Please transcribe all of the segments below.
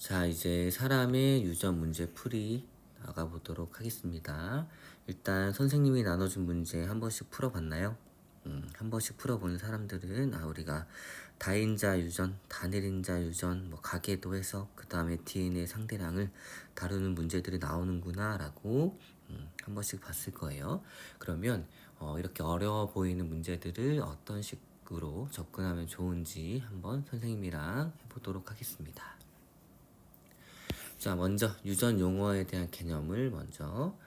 자, 이제 사람의 유전 문제 풀이 나가보도록 하겠습니다. 일단 선생님이 나눠준 문제 한 번씩 풀어봤나요? 한 번씩 풀어본 사람들은 우리가 다인자 유전, 단일인자 유전, 뭐 가계도 해석, 그 다음에 DNA 상대량을 다루는 문제들이 나오는구나 라고 한 번씩 봤을 거예요. 그러면 이렇게 어려워 보이는 문제들을 어떤 식으로 접근하면 좋은지 한번 선생님이랑 해보도록 하겠습니다. 자, 먼저 유전 용어에 대한 개념을 먼저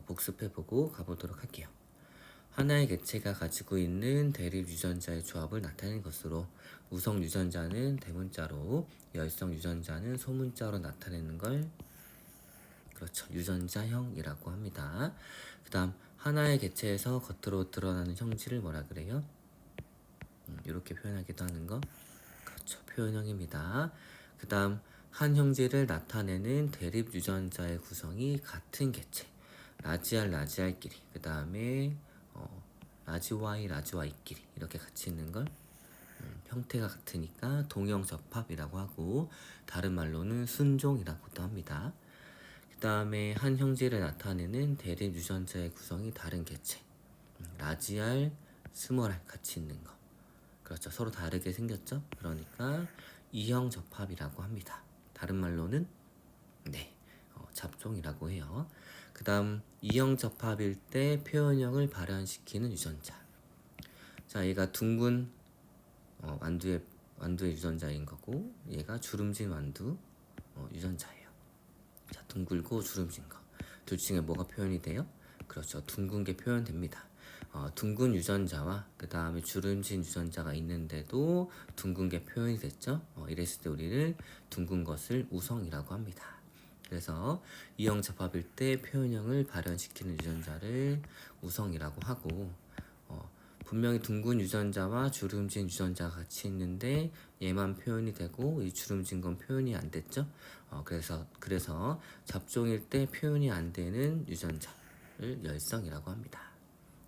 복습해보고 가보도록 할게요. 하나의 객체가 가지고 있는 대립 유전자의 조합을 나타내는 것으로 우성 유전자는 대문자로, 열성 유전자는 소문자로 나타내는 걸 그렇죠, 유전자형이라고 합니다. 그 다음 하나의 객체에서 겉으로 드러나는 형질을 뭐라 그래요? 이렇게 표현하기도 하는 거 그렇죠, 표현형입니다. 그 다음 한 형질을 나타내는 대립 유전자의 구성이 같은 객체, 라지알끼리, 그 다음에 라지 Y끼리 이렇게 같이 있는 걸 형태가 같으니까 동형접합이라고 하고, 다른 말로는 순종이라고도 합니다. 그 다음에 한 형질을 나타내는 대립 유전자의 구성이 다른 객체, 라지알, 스몰알 같이 있는 거 그렇죠, 서로 다르게 생겼죠. 그러니까 이형 접합이라고 합니다. 다른 말로는 잡종이라고 해요. 그 다음 이형 접합일 때 표현형을 발현시키는 유전자. 자, 얘가 둥근 완두의 유전자인 거고, 얘가 주름진 완두 유전자예요. 자, 둥글고 주름진 거. 둘 중에 뭐가 표현이 돼요? 그렇죠, 둥근 게 표현됩니다. 둥근 유전자와 그 다음에 주름진 유전자가 있는데도 둥근 게 표현이 됐죠. 이랬을 때 우리는 둥근 것을 우성이라고 합니다. 그래서 이형 접합일 때 표현형을 발현시키는 유전자를 우성이라고 하고, 분명히 둥근 유전자와 주름진 유전자가 같이 있는데 얘만 표현이 되고 이 주름진 건 표현이 안 됐죠. 그래서 잡종일 때 표현이 안 되는 유전자를 열성이라고 합니다.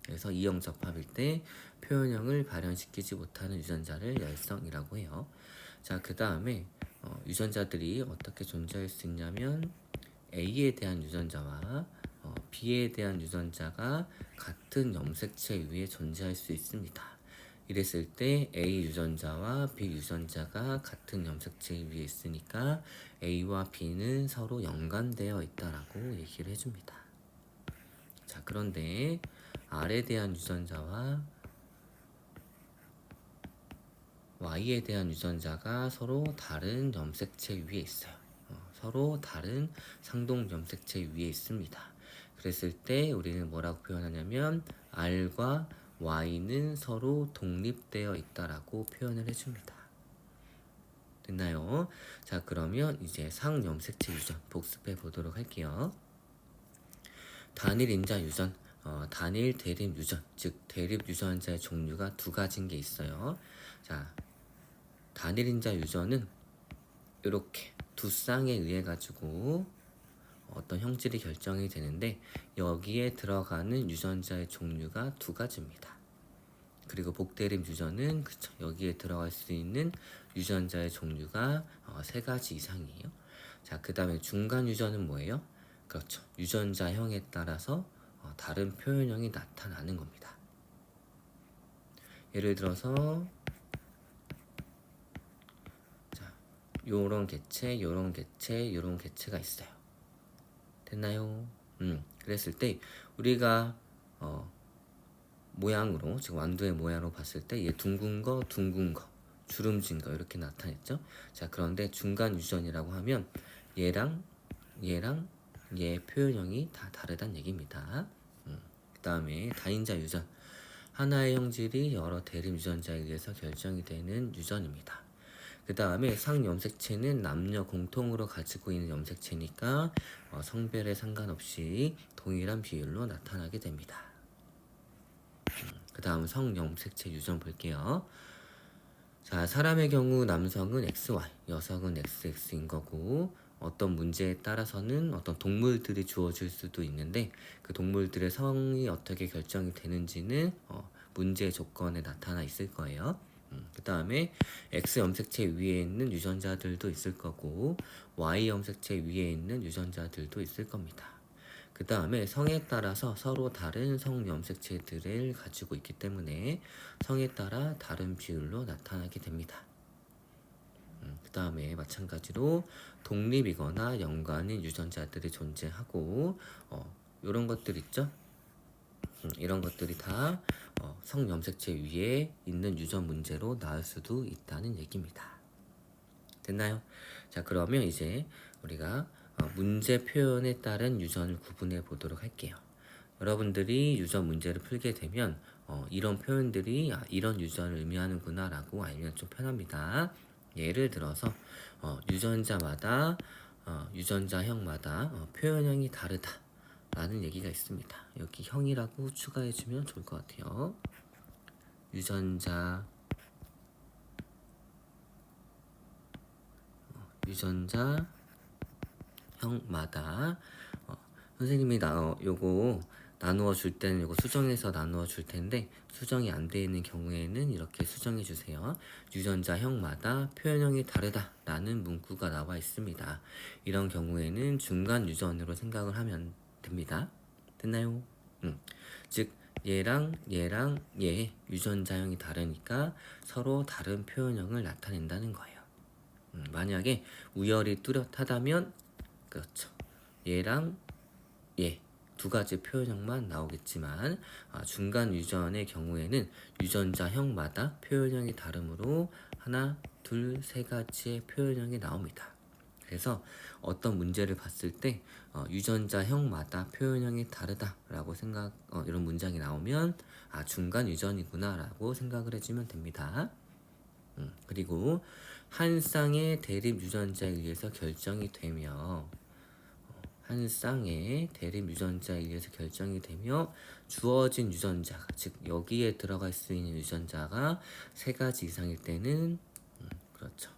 그래서 이형 접합일 때 표현형을 발현시키지 못하는 유전자를 열성이라고 해요. 자, 그 다음에 유전자들이 어떻게 존재할 수 있냐면, A에 대한 유전자와 B에 대한 유전자가 같은 염색체 위에 존재할 수 있습니다. 이랬을 때 A 유전자와 B 유전자가 같은 염색체 위에 있으니까 A와 B는 서로 연관되어 있다라고 얘기를 해줍니다. 자, 그런데 R에 대한 유전자와 Y에 대한 유전자가 서로 다른 염색체 위에 있어요. 서로 다른 상동 염색체 위에 있습니다. 그랬을 때 우리는 뭐라고 표현하냐면 R과 Y는 서로 독립되어 있다라고 표현을 해줍니다. 됐나요? 자, 그러면 이제 상염색체 유전 복습해 보도록 할게요. 단일 인자 유전, 단일 대립 유전, 즉 대립 유전자의 종류가 두 가지인 게 있어요. 자, 단일 인자 유전은 이렇게 두 쌍에 의해 가지고 어떤 형질이 결정이 되는데, 여기에 들어가는 유전자의 종류가 두 가지입니다. 그리고 복대립 유전은 그쵸, 여기에 들어갈 수 있는 유전자의 종류가 세 가지 이상이에요. 자, 그 다음에 중간 유전은 뭐예요? 그렇죠, 유전자형에 따라서 다른 표현형이 나타나는 겁니다. 예를 들어서 요런 개체, 요런 개체, 요런 개체가 있어요. 됐나요? 그랬을 때 우리가 모양으로, 지금 완두의 모양으로 봤을 때 얘 둥근 거, 주름진 거 이렇게 나타냈죠. 자, 그런데 중간 유전이라고 하면 얘랑 얘 표현형이 다 다르다는 얘기입니다. 그 다음에 다인자 유전, 하나의 형질이 여러 대립 유전자에 의해서 결정이 되는 유전입니다. 그 다음에 상염색체는 남녀 공통으로 가지고 있는 염색체니까 성별에 상관없이 동일한 비율로 나타나게 됩니다. 그 다음 성염색체 유전 볼게요. 자, 사람의 경우 남성은 XY, 여성은 XX인 거고, 어떤 문제에 따라서는 어떤 동물들이 주어질 수도 있는데, 그 동물들의 성이 어떻게 결정이 되는지는 문제의 조건에 나타나 있을 거예요. 그 다음에 X 염색체 위에 있는 유전자들도 있을 거고 Y 염색체 위에 있는 유전자들도 있을 겁니다. 그 다음에 성에 따라서 서로 다른 성 염색체들을 가지고 있기 때문에 성에 따라 다른 비율로 나타나게 됩니다. 그 다음에 마찬가지로 독립이거나 연관인 유전자들이 존재하고 이런 것들 있죠? 이런 것들이 다 성염색체 위에 있는 유전 문제로 나올 수도 있다는 얘기입니다. 됐나요? 자, 그러면 이제 우리가 문제 표현에 따른 유전을 구분해 보도록 할게요. 여러분들이 유전 문제를 풀게 되면 이런 표현들이 이런 유전을 의미하는구나 라고 알면 좀 편합니다. 예를 들어서 유전자마다 유전자형마다 표현형이 다르다 라는 얘기가 있습니다. 여기 형이라고 추가해주면 좋을 것 같아요. 유전자형마다 선생님이 요거 나누어 줄 때는 요거 수정해서 나누어 줄 텐데 수정이 안 되어 있는 경우에는 이렇게 수정해 주세요. 유전자형마다 표현형이 다르다 라는 문구가 나와 있습니다. 이런 경우에는 중간 유전으로 생각을 하면 됩니다. 됐나요? 즉 얘랑 얘 유전자형이 다르니까 서로 다른 표현형을 나타낸다는 거예요. 만약에 우열이 뚜렷하다면 그렇죠. 얘랑 얘 두 가지 표현형만 나오겠지만 중간 유전의 경우에는 유전자형마다 표현형이 다르므로 하나, 둘, 세 가지의 표현형이 나옵니다. 그래서 어떤 문제를 봤을 때 유전자형마다 표현형이 다르다라고 이런 문장이 나오면 중간 유전이구나라고 생각을 해주면 됩니다. 그리고 한 쌍의 대립 유전자에 의해서 결정이 되며 주어진 유전자가 즉 여기에 들어갈 수 있는 유전자가 세 가지 이상일 때는 그렇죠.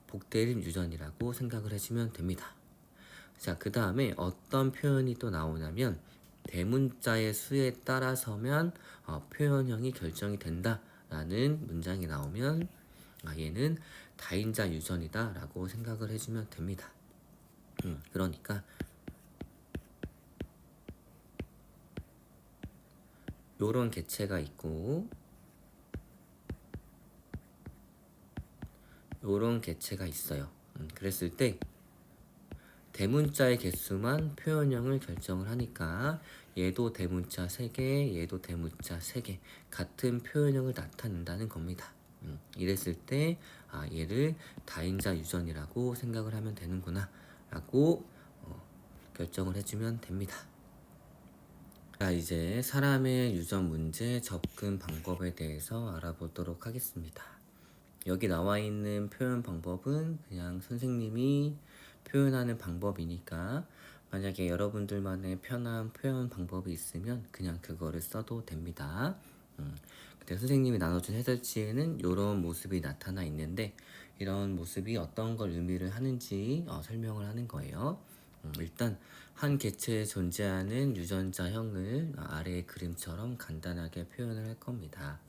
복대립 유전이라고 생각을 해주면 됩니다. 자, 그 다음에 어떤 표현이 또 나오냐면 대문자의 수에 따라서면 표현형이 결정이 된다라는 문장이 나오면 얘는 다인자 유전이다 라고 생각을 해주면 됩니다. 그러니까 요런 개체가 있고 요런 개체가 있어요. 그랬을 때 대문자의 개수만 표현형을 결정을 하니까 얘도 대문자 3개, 얘도 대문자 3개 같은 표현형을 나타낸다는 겁니다. 이랬을 때 얘를 다인자 유전이라고 생각을 하면 되는구나 라고 결정을 해주면 됩니다. 자, 이제 사람의 유전 문제 접근 방법에 대해서 알아보도록 하겠습니다. 여기 나와 있는 표현 방법은 그냥 선생님이 표현하는 방법이니까 만약에 여러분들만의 편한 표현 방법이 있으면 그냥 그거를 써도 됩니다. 근데 선생님이 나눠준 해설지에는 이런 모습이 나타나 있는데 이런 모습이 어떤 걸 의미를 하는지 설명을 하는 거예요. 일단 한 개체에 존재하는 유전자형을 아래의 그림처럼 간단하게 표현을 할 겁니다.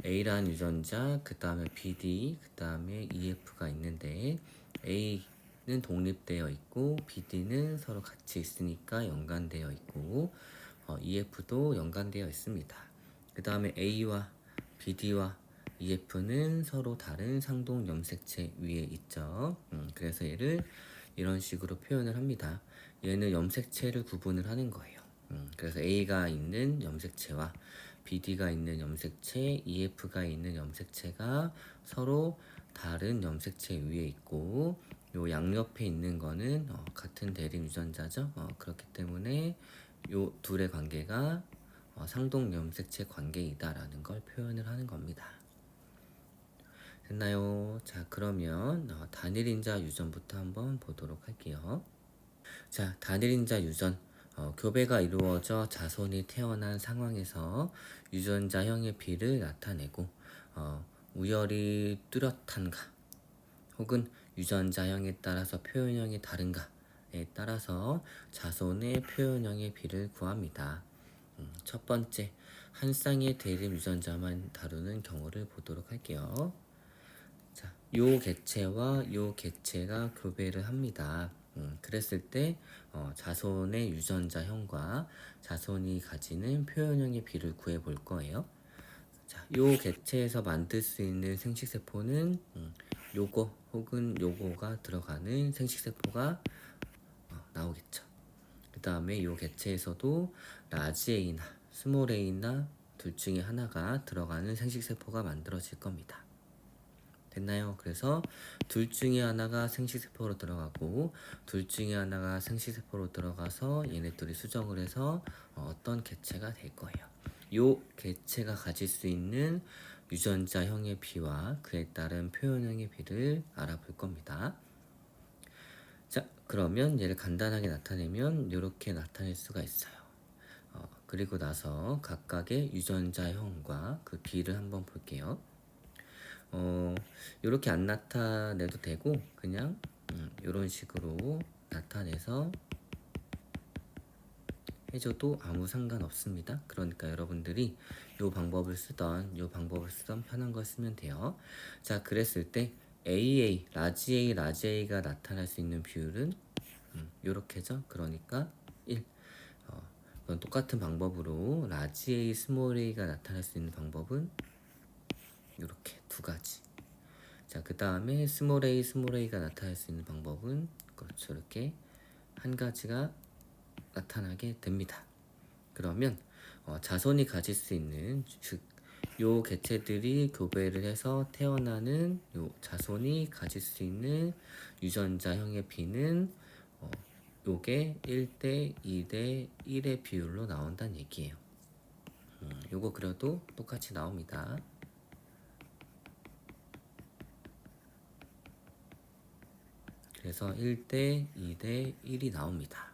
A라는 유전자, 그 다음에 BD, 그 다음에 EF가 있는데 A는 독립되어 있고 BD는 서로 같이 있으니까 연관되어 있고 EF도 연관되어 있습니다. 그 다음에 A와 BD와 EF는 서로 다른 상동 염색체 위에 있죠. 그래서 얘를 이런 식으로 표현을 합니다. 얘는 염색체를 구분을 하는 거예요. 그래서 A가 있는 염색체와 BD가 있는 염색체, EF가 있는 염색체가 서로 다른 염색체 위에 있고 요 양옆에 있는 거는 같은 대립 유전자죠. 그렇기 때문에 요 둘의 관계가 상동 염색체 관계이다라는 걸 표현을 하는 겁니다. 됐나요? 자, 그러면 단일인자 유전부터 한번 보도록 할게요. 자, 단일인자 유전. 교배가 이루어져 자손이 태어난 상황에서 유전자형의 비를 나타내고 우열이 뚜렷한가 혹은 유전자형에 따라서 표현형이 다른가에 따라서 자손의 표현형의 비를 구합니다. 첫 번째, 한 쌍의 대립 유전자만 다루는 경우를 보도록 할게요. 자, 요 개체와 요 개체가 교배를 합니다. 그랬을 때 자손의 유전자형과 자손이 가지는 표현형의 비를 구해 볼 거예요. 자, 요 개체에서 만들 수 있는 생식세포는 요거 혹은 요거가 들어가는 생식세포가 나오겠죠. 그 다음에 요 개체에서도 라지 A나 스몰 A나 둘 중에 하나가 들어가는 생식세포가 만들어질 겁니다. 됐나요? 그래서 둘 중에 하나가 생식세포로 들어가고 둘 중에 하나가 생식세포로 들어가서 얘네들이 수정을 해서 어떤 개체가 될 거예요. 요 개체가 가질 수 있는 유전자형의 비와 그에 따른 표현형의 비를 알아볼 겁니다. 자, 그러면 얘를 간단하게 나타내면 이렇게 나타낼 수가 있어요. 그리고 나서 각각의 유전자형과 그 비를 한번 볼게요. 이렇게 안 나타내도 되고 그냥 이런 식으로 나타내서 해줘도 아무 상관없습니다. 그러니까 여러분들이 요 방법을 쓰던 편한 걸 쓰면 돼요. 자, 그랬을 때 AA, 라지 A, 라지 A가 나타날 수 있는 비율은 요렇게죠. 그러니까 1. 그건 똑같은 방법으로 라지 A, 스몰 A가 나타날 수 있는 방법은 이렇게 두 가지. 자, 그 다음에 스몰 A가 나타날 수 있는 방법은 그렇죠. 이렇게 한 가지가 나타나게 됩니다. 그러면 자손이 가질 수 있는 즉 요 개체들이 교배를 해서 태어나는 요 자손이 가질 수 있는 유전자형의 비는 요게 1대 2대 1의 비율로 나온다는 얘기예요. 요거 그려도 똑같이 나옵니다. 그래서 1대 2대 1이 나옵니다.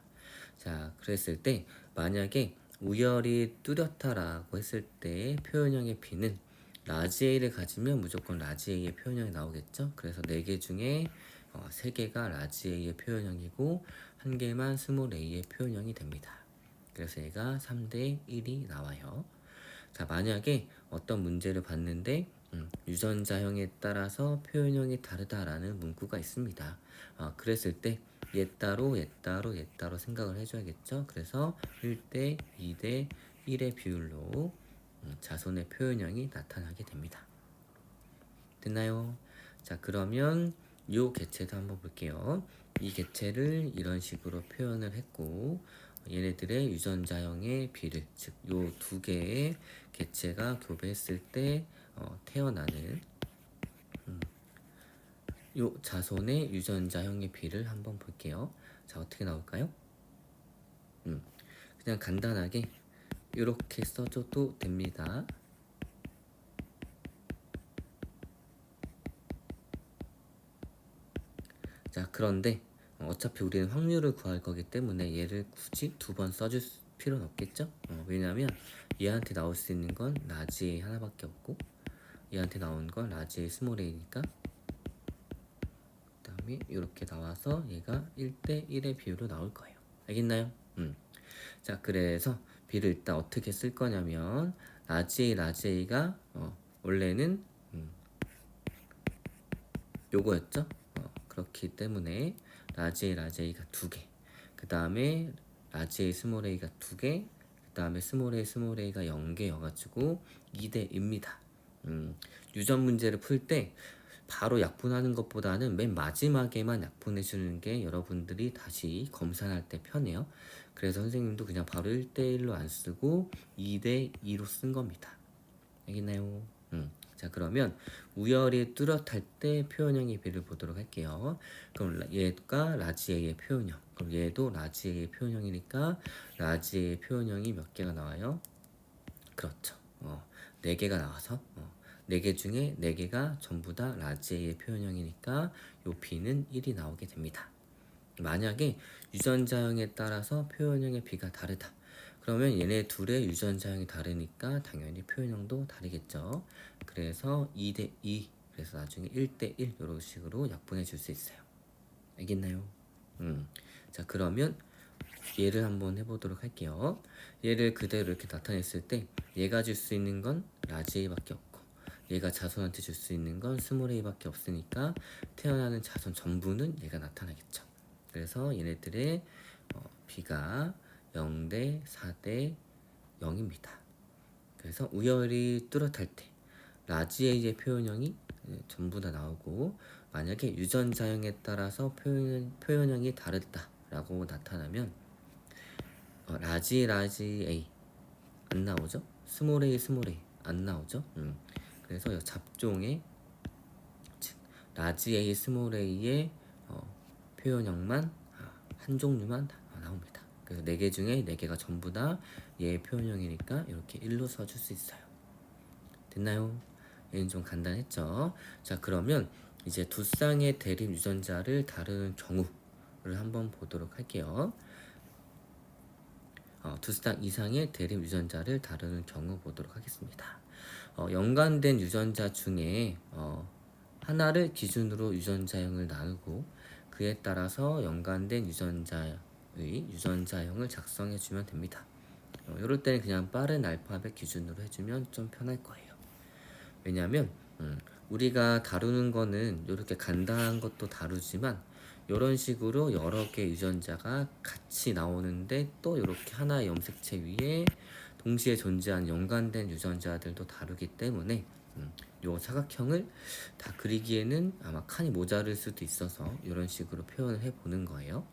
자, 그랬을 때 만약에 우열이 뚜렷하라고 했을 때 표현형의 B는 라지 A를 가지면 무조건 라지 A의 표현형이 나오겠죠. 그래서 4개 중에 3개가 라지 A의 표현형이고 1개만 스몰 A의 표현형이 됩니다. 그래서 얘가 3대 1이 나와요. 자, 만약에 어떤 문제를 봤는데 유전자형에 따라서 표현형이 다르다라는 문구가 있습니다. 그랬을 때 얘 따로 생각을 해줘야겠죠. 그래서 1대 2대 1의 비율로 자손의 표현형이 나타나게 됩니다. 됐나요? 자, 그러면 요 개체도 한번 볼게요. 이 개체를 이런 식으로 표현을 했고 얘네들의 유전자형의 비를 즉 요 두 개의 개체가 교배했을 때 태어나는 요 자손의 유전자형의 비를 한번 볼게요. 자, 어떻게 나올까요? 그냥 간단하게 이렇게 써줘도 됩니다. 자, 그런데 어차피 우리는 확률을 구할 거기 때문에 얘를 굳이 2번 써줄 필요는 없겠죠? 왜냐면 얘한테 나올 수 있는 건 라지 A 하나밖에 없고 얘한테 나온 건 라지 A 스몰 A니까 그 다음에 이렇게 나와서 얘가 1대 1의 비율로 나올 거예요. 알겠나요? 자, 그래서 비를 일단 어떻게 쓸 거냐면 라지 A가 원래는 요거였죠. 그렇기 때문에 라지 A가 2개, 그 다음에 라지 A 스몰 A가 2개, 그 다음에 스몰 A가 0개여가지고 2대입니다. 유전 문제를 풀 때 바로 약분하는 것보다는 맨 마지막에만 약분해 주는 게 여러분들이 다시 검산할 때 편해요. 그래서 선생님도 그냥 바로 1대1로 안 쓰고 2대2로 쓴 겁니다. 알겠나요? 자, 그러면 우열이 뚜렷할 때 표현형의 비를 보도록 할게요. 그럼 얘가 라지 A의 표현형, 그럼 얘도 라지 A의 표현형이니까 라지 A의 표현형이 몇 개가 나와요? 그렇죠. 4개가 나와서 4개 중에 4개가 전부 다 라지 A의 표현형이니까 요 B는 1이 나오게 됩니다. 만약에 유전자형에 따라서 표현형의 B가 다르다. 그러면 얘네 둘의 유전자형이 다르니까 당연히 표현형도 다르겠죠. 그래서 2대 2, 그래서 나중에 1대 1 이런 식으로 약분해 줄 수 있어요. 알겠나요? 자, 그러면 얘를 한번 해보도록 할게요. 얘를 그대로 이렇게 나타냈을 때 얘가 줄 수 있는 건 라지 A밖에 없고 얘가 자손한테 줄 수 있는 건 스몰 A밖에 없으니까 태어나는 자손 전부는 얘가 나타나겠죠. 그래서 얘네들의 B가 0대 4대 0입니다. 그래서 우열이 뚜렷할 때 라지 A의 표현형이 전부 다 나오고, 만약에 유전자형에 따라서 표현형이 다르다라고 나타나면 라지 A 안 나오죠? 스몰 A 안 나오죠? 그래서 이 잡종의 즉 라지 A 스몰 A의 표현형만 한 종류만 나옵니다. 그래서 4개 중에 4개가 전부 다 얘의 표현형이니까 이렇게 1로 써줄 수 있어요. 됐나요? 얘는 좀 간단했죠? 자, 그러면 이제 두 쌍의 대립 유전자를 다루는 경우를 한번 보도록 할게요. 두 쌍 이상의 대립 유전자를 다루는 경우 보도록 하겠습니다. 연관된 유전자 중에 하나를 기준으로 유전자형을 나누고 그에 따라서 연관된 유전자의 유전자형을 작성해주면 됩니다. 이럴 때는 그냥 빠른 알파벳 기준으로 해주면 좀 편할 거예요. 왜냐하면 우리가 다루는 거는 이렇게 간단한 것도 다루지만 이런 식으로 여러 개 유전자가 같이 나오는데 또 이렇게 하나의 염색체 위에 동시에 존재하는 연관된 유전자들도 다루기 때문에 요 사각형을 다 그리기에는 아마 칸이 모자랄 수도 있어서 이런 식으로 표현을 해보는 거예요.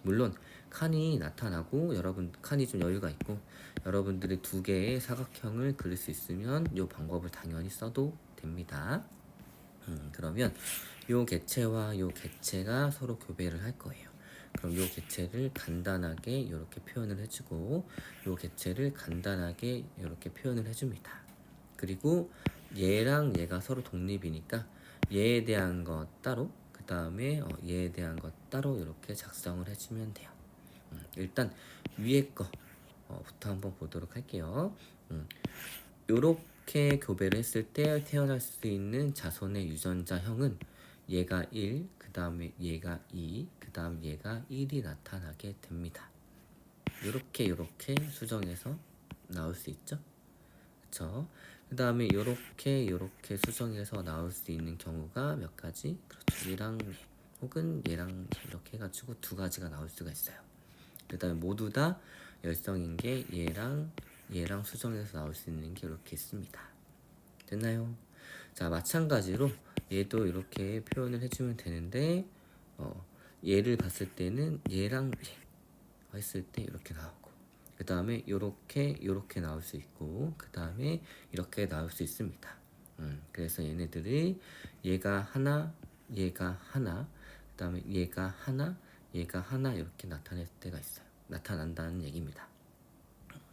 물론 칸이 나타나고 여러분 칸이 좀 여유가 있고 여러분들이 2개의 사각형을 그릴 수 있으면 이 방법을 당연히 써도 됩니다. 그러면 요 개체와 요 개체가 서로 교배를 할 거예요. 그럼 요 개체를 간단하게 이렇게 표현을 해주고 요 개체를 간단하게 이렇게 표현을 해줍니다. 그리고 얘랑 얘가 서로 독립이니까 얘에 대한 것 따로 그 다음에 얘에 대한 것 따로 이렇게 작성을 해주면 돼요. 일단 위에 거부터 한번 보도록 할게요. 요렇게 교배를 했을 때 태어날 수 있는 자손의 유전자형은 얘가 1, 그 다음에 얘가 2, 그 다음 얘가 1이 나타나게 됩니다. 요렇게 수정해서 나올 수 있죠? 그쵸? 그 다음에 요렇게 수정해서 나올 수 있는 경우가 몇 가지? 그렇죠. 얘랑 얘 혹은 얘랑 얘 이렇게 해가지고 2가지가 나올 수가 있어요. 그 다음에 모두 다 열성인 게 얘랑 수정해서 나올 수 있는 게 이렇게 있습니다. 됐나요? 자, 마찬가지로 얘도 이렇게 표현을 해주면 되는데 얘를 봤을 때는 얘랑 얘 했을 때 이렇게 나오고 그 다음에 요렇게 나올 수 있고 그 다음에 이렇게 나올 수 있습니다. 그래서 얘네들이 얘가 하나 그 다음에 얘가 하나 이렇게 나타낼 때가 있어요. 나타난다는 얘기입니다.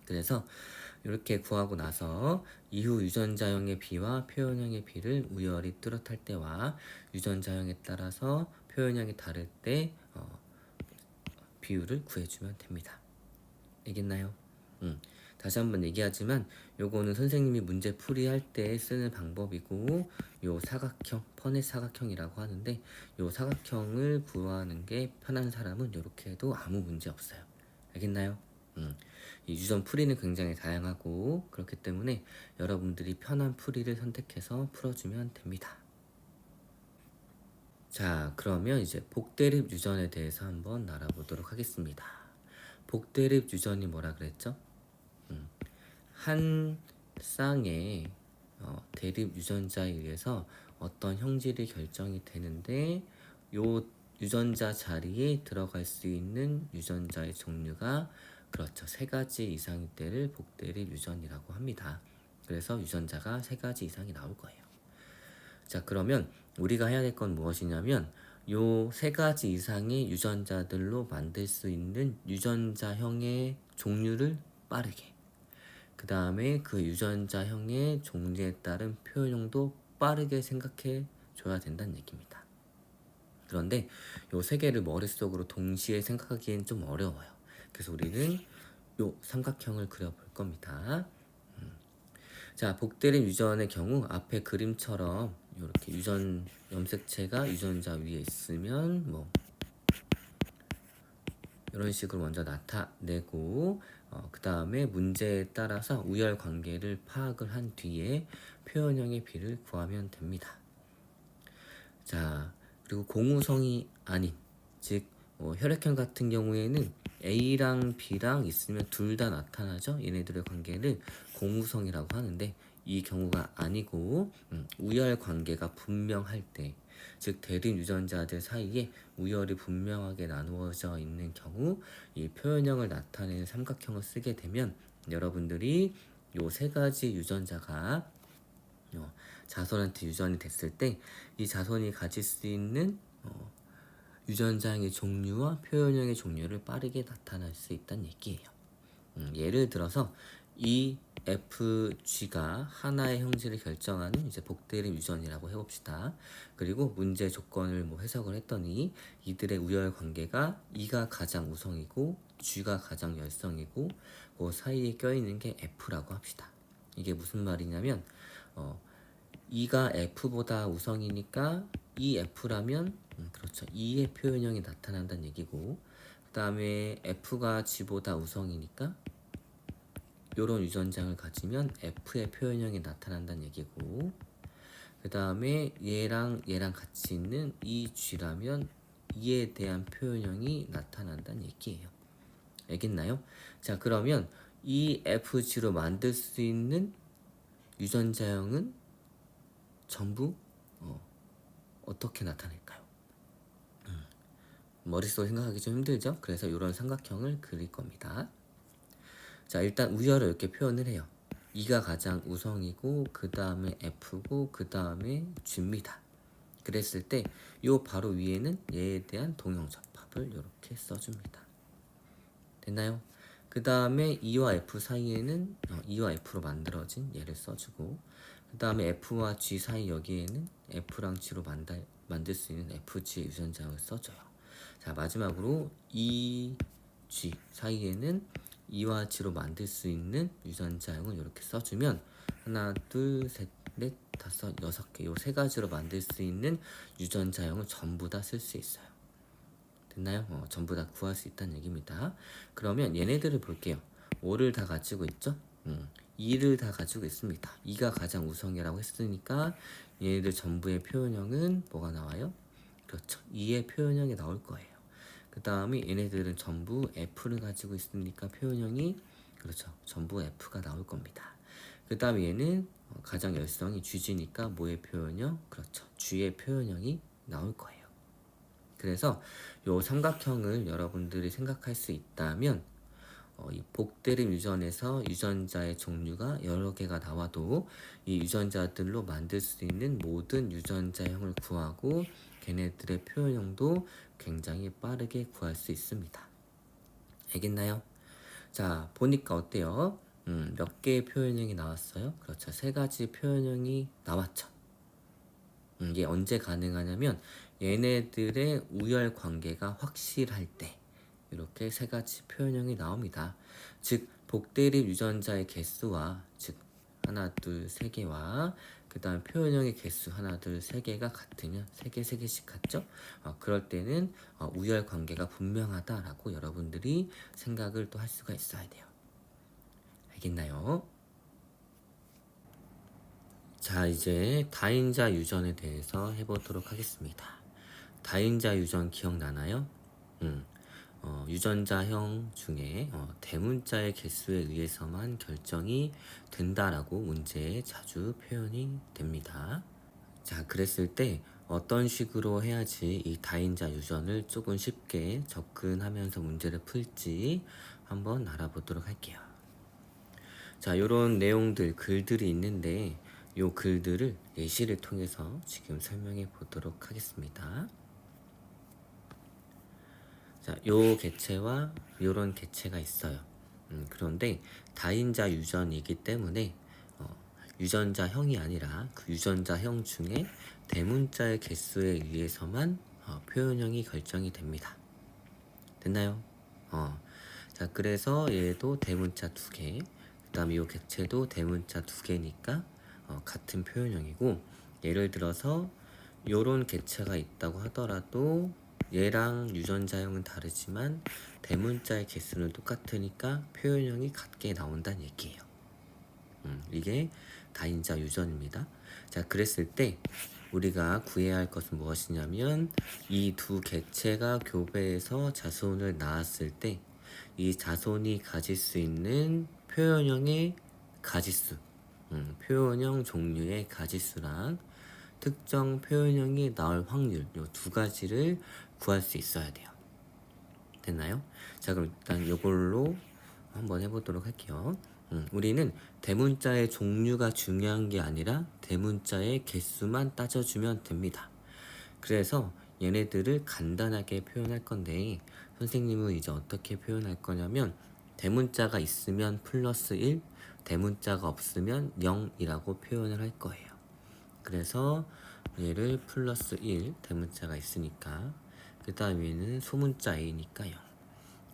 그래서 이렇게 구하고 나서 이후 유전자형의 B와 표현형의 B를 우열이 뚜렷할 때와 유전자형에 따라서 표현형이 다를 때 비율을 구해주면 됩니다. 알겠나요? 다시 한번 얘기하지만 요거는 선생님이 문제 풀이할 때 쓰는 방법이고 요 사각형, 퍼넷 사각형이라고 하는데 요 사각형을 구하는 게 편한 사람은 요렇게 해도 아무 문제 없어요. 알겠나요? 이 유전 풀이는 굉장히 다양하고 그렇기 때문에 여러분들이 편한 풀이를 선택해서 풀어주면 됩니다. 자, 그러면 이제 복대립 유전에 대해서 한번 알아보도록 하겠습니다. 복대립 유전이 뭐라 그랬죠? 한 쌍의 대립 유전자에 의해서 어떤 형질이 결정이 되는데 요 유전자 자리에 들어갈 수 있는 유전자의 종류가 그렇죠. 3가지 이상일 때를 복대립 유전이라고 합니다. 그래서 유전자가 3가지 이상이 나올 거예요. 자, 그러면 우리가 해야 될 건 무엇이냐면 요 3가지 이상의 유전자들로 만들 수 있는 유전자형의 종류를 빠르게 그 다음에 그 유전자형의 종류에 따른 표현형도 빠르게 생각해 줘야 된다는 얘기입니다. 그런데 요 3개를 머릿속으로 동시에 생각하기엔 좀 어려워요. 그래서 우리는 요 삼각형을 그려볼 겁니다. 자, 복대립 유전의 경우 앞에 그림처럼 이렇게 유전 염색체가 유전자 위에 있으면 이런 식으로 먼저 나타내고 그 다음에 문제에 따라서 우열 관계를 파악을 한 뒤에 표현형의 비를 구하면 됩니다. 자, 그리고 공우성이 아닌, 즉 혈액형 같은 경우에는 A랑 B랑 있으면 둘 다 나타나죠. 얘네들의 관계를 공우성이라고 하는데 이 경우가 아니고 우열 관계가 분명할 때, 즉 대립 유전자들 사이에 우열이 분명하게 나누어져 있는 경우 이 표현형을 나타내는 삼각형을 쓰게 되면 여러분들이 요 세 가지 유전자가 자손한테 유전이 됐을 때 이 자손이 가질 수 있는 유전자의 종류와 표현형의 종류를 빠르게 나타낼 수 있다는 얘기예요. 예를 들어서 이 FG가 하나의 형질을 결정하는 이제 복대립 유전이라고 해봅시다. 그리고 문제 조건을 뭐 해석을 했더니 이들의 우열 관계가 E가 가장 우성이고 G가 가장 열성이고 그 사이에 껴있는 게 F라고 합시다. 이게 무슨 말이냐면 E가 F보다 우성이니까 EF라면 그렇죠. E의 표현형이 나타난다는 얘기고 그 다음에 F가 G보다 우성이니까 요런 유전장을 가지면 F의 표현형이 나타난다는 얘기고 그 다음에 얘랑 같이 있는 이 G라면 E에 대한 표현형이 나타난다는 얘기예요. 알겠나요? 자, 그러면 이 FG로 만들 수 있는 유전자형은 전부 어떻게 나타낼까요? 머릿속으로 생각하기 좀 힘들죠? 그래서 이런 삼각형을 그릴 겁니다. 자, 일단 우열을 이렇게 표현을 해요. E가 가장 우성이고 그 다음에 F고 그 다음에 G입니다. 그랬을 때 요 바로 위에는 얘에 대한 동형접합을 이렇게 써줍니다. 됐나요? 그 다음에 E와 F 사이에는 E와 F로 만들어진 얘를 써주고 그 다음에 F와 G 사이 여기에는 F랑 G로 만들 수 있는 FG 유전자를 써줘요. 자, 마지막으로 E, G 사이에는 E와 G로 만들 수 있는 유전자형을 이렇게 써주면 하나, 둘, 셋, 넷, 다섯, 여섯 개 요 세 가지로 만들 수 있는 유전자형을 전부 다 쓸 수 있어요. 됐나요? 전부 다 구할 수 있다는 얘기입니다. 그러면 얘네들을 볼게요. 5를 다 가지고 있죠? 2를 다 가지고 있습니다. 2가 가장 우성이라고 했으니까 얘네들 전부의 표현형은 뭐가 나와요? 그렇죠. 2의 표현형이 나올 거예요. 그 다음에 얘네들은 전부 F를 가지고 있으니까 표현형이 그렇죠. 전부 F가 나올 겁니다. 그 다음에 얘는 가장 열성이 G니까 뭐의 표현형? 그렇죠. G의 표현형이 나올 거예요. 그래서 요 삼각형을 여러분들이 생각할 수 있다면 이 복대립 유전에서 유전자의 종류가 여러 개가 나와도 이 유전자들로 만들 수 있는 모든 유전자형을 구하고 걔네들의 표현형도 굉장히 빠르게 구할 수 있습니다. 알겠나요? 자, 보니까 어때요? 몇 개의 표현형이 나왔어요? 그렇죠. 세 가지 표현형이 나왔죠. 이게 언제 가능하냐면 얘네들의 우열 관계가 확실할 때 이렇게 세 가지 표현형이 나옵니다. 즉 복대립 유전자의 개수와 즉 하나, 둘, 세 개와 그 다음 표현형의 개수 하나, 둘, 세 개가 같으면 세 개씩 같죠? 그럴 때는 우열 관계가 분명하다라고 여러분들이 생각을 또 할 수가 있어야 돼요. 알겠나요? 자, 이제 다인자 유전에 대해서 해보도록 하겠습니다. 다인자 유전 기억나나요? 유전자형 중에 대문자의 개수에 의해서만 결정이 된다라고 문제에 자주 표현이 됩니다. 자, 그랬을 때 어떤 식으로 해야지 이 다인자 유전을 조금 쉽게 접근하면서 문제를 풀지 한번 알아보도록 할게요. 자, 요런 내용들, 글들이 있는데 요 글들을 예시를 통해서 지금 설명해 보도록 하겠습니다. 자, 요 개체와 요런 개체가 있어요. 그런데 다인자 유전이기 때문에 유전자형이 아니라 그 유전자형 중에 대문자의 개수에 의해서만 표현형이 결정이 됩니다. 됐나요? 자, 그래서 얘도 대문자 2개, 그 다음에 요 개체도 대문자 2개니까 같은 표현형이고, 예를 들어서 요런 개체가 있다고 하더라도 얘랑 유전자형은 다르지만 대문자의 개수는 똑같으니까 표현형이 같게 나온다는 얘기예요. 이게 다인자 유전입니다. 자, 그랬을 때 우리가 구해야 할 것은 무엇이냐면 이 두 개체가 교배해서 자손을 낳았을 때 이 자손이 가질 수 있는 표현형의 가지수, 표현형 종류의 가지수랑 특정 표현형이 나올 확률, 이 두 가지를 구할 수 있어야 돼요. 됐나요? 자, 그럼 일단 이걸로 한번 해보도록 할게요. 우리는 대문자의 종류가 중요한 게 아니라 대문자의 개수만 따져주면 됩니다. 그래서 얘네들을 간단하게 표현할 건데 선생님은 이제 어떻게 표현할 거냐면 대문자가 있으면 플러스 1, 대문자가 없으면 0이라고 표현을 할 거예요. 그래서 얘를 플러스 1, 대문자가 있으니까 그 다음에는 소문자 a니까 0,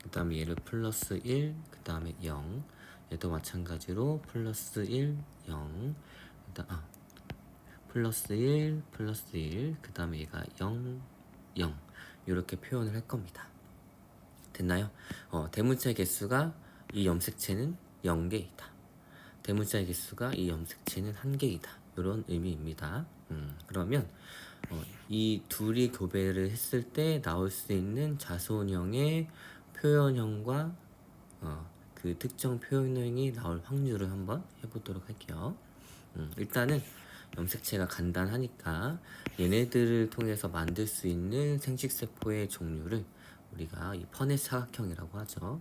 그 다음에 얘를 플러스 1, 그 다음에 0, 얘도 마찬가지로 플러스 1, 0, 플러스 1, 플러스 1, 그 다음에 얘가 0, 0 이렇게 표현을 할 겁니다. 됐나요? 대문자의 개수가 이 염색체는 0개이다. 대문자의 개수가 이 염색체는 1개이다. 이런 의미입니다. 그러면 이 둘이 교배를 했을 때 나올 수 있는 자손형의 표현형과 그 특정 표현형이 나올 확률을 한번 해보도록 할게요. 일단은 염색체가 간단하니까 얘네들을 통해서 만들 수 있는 생식세포의 종류를 우리가 이 퍼넷 사각형이라고 하죠.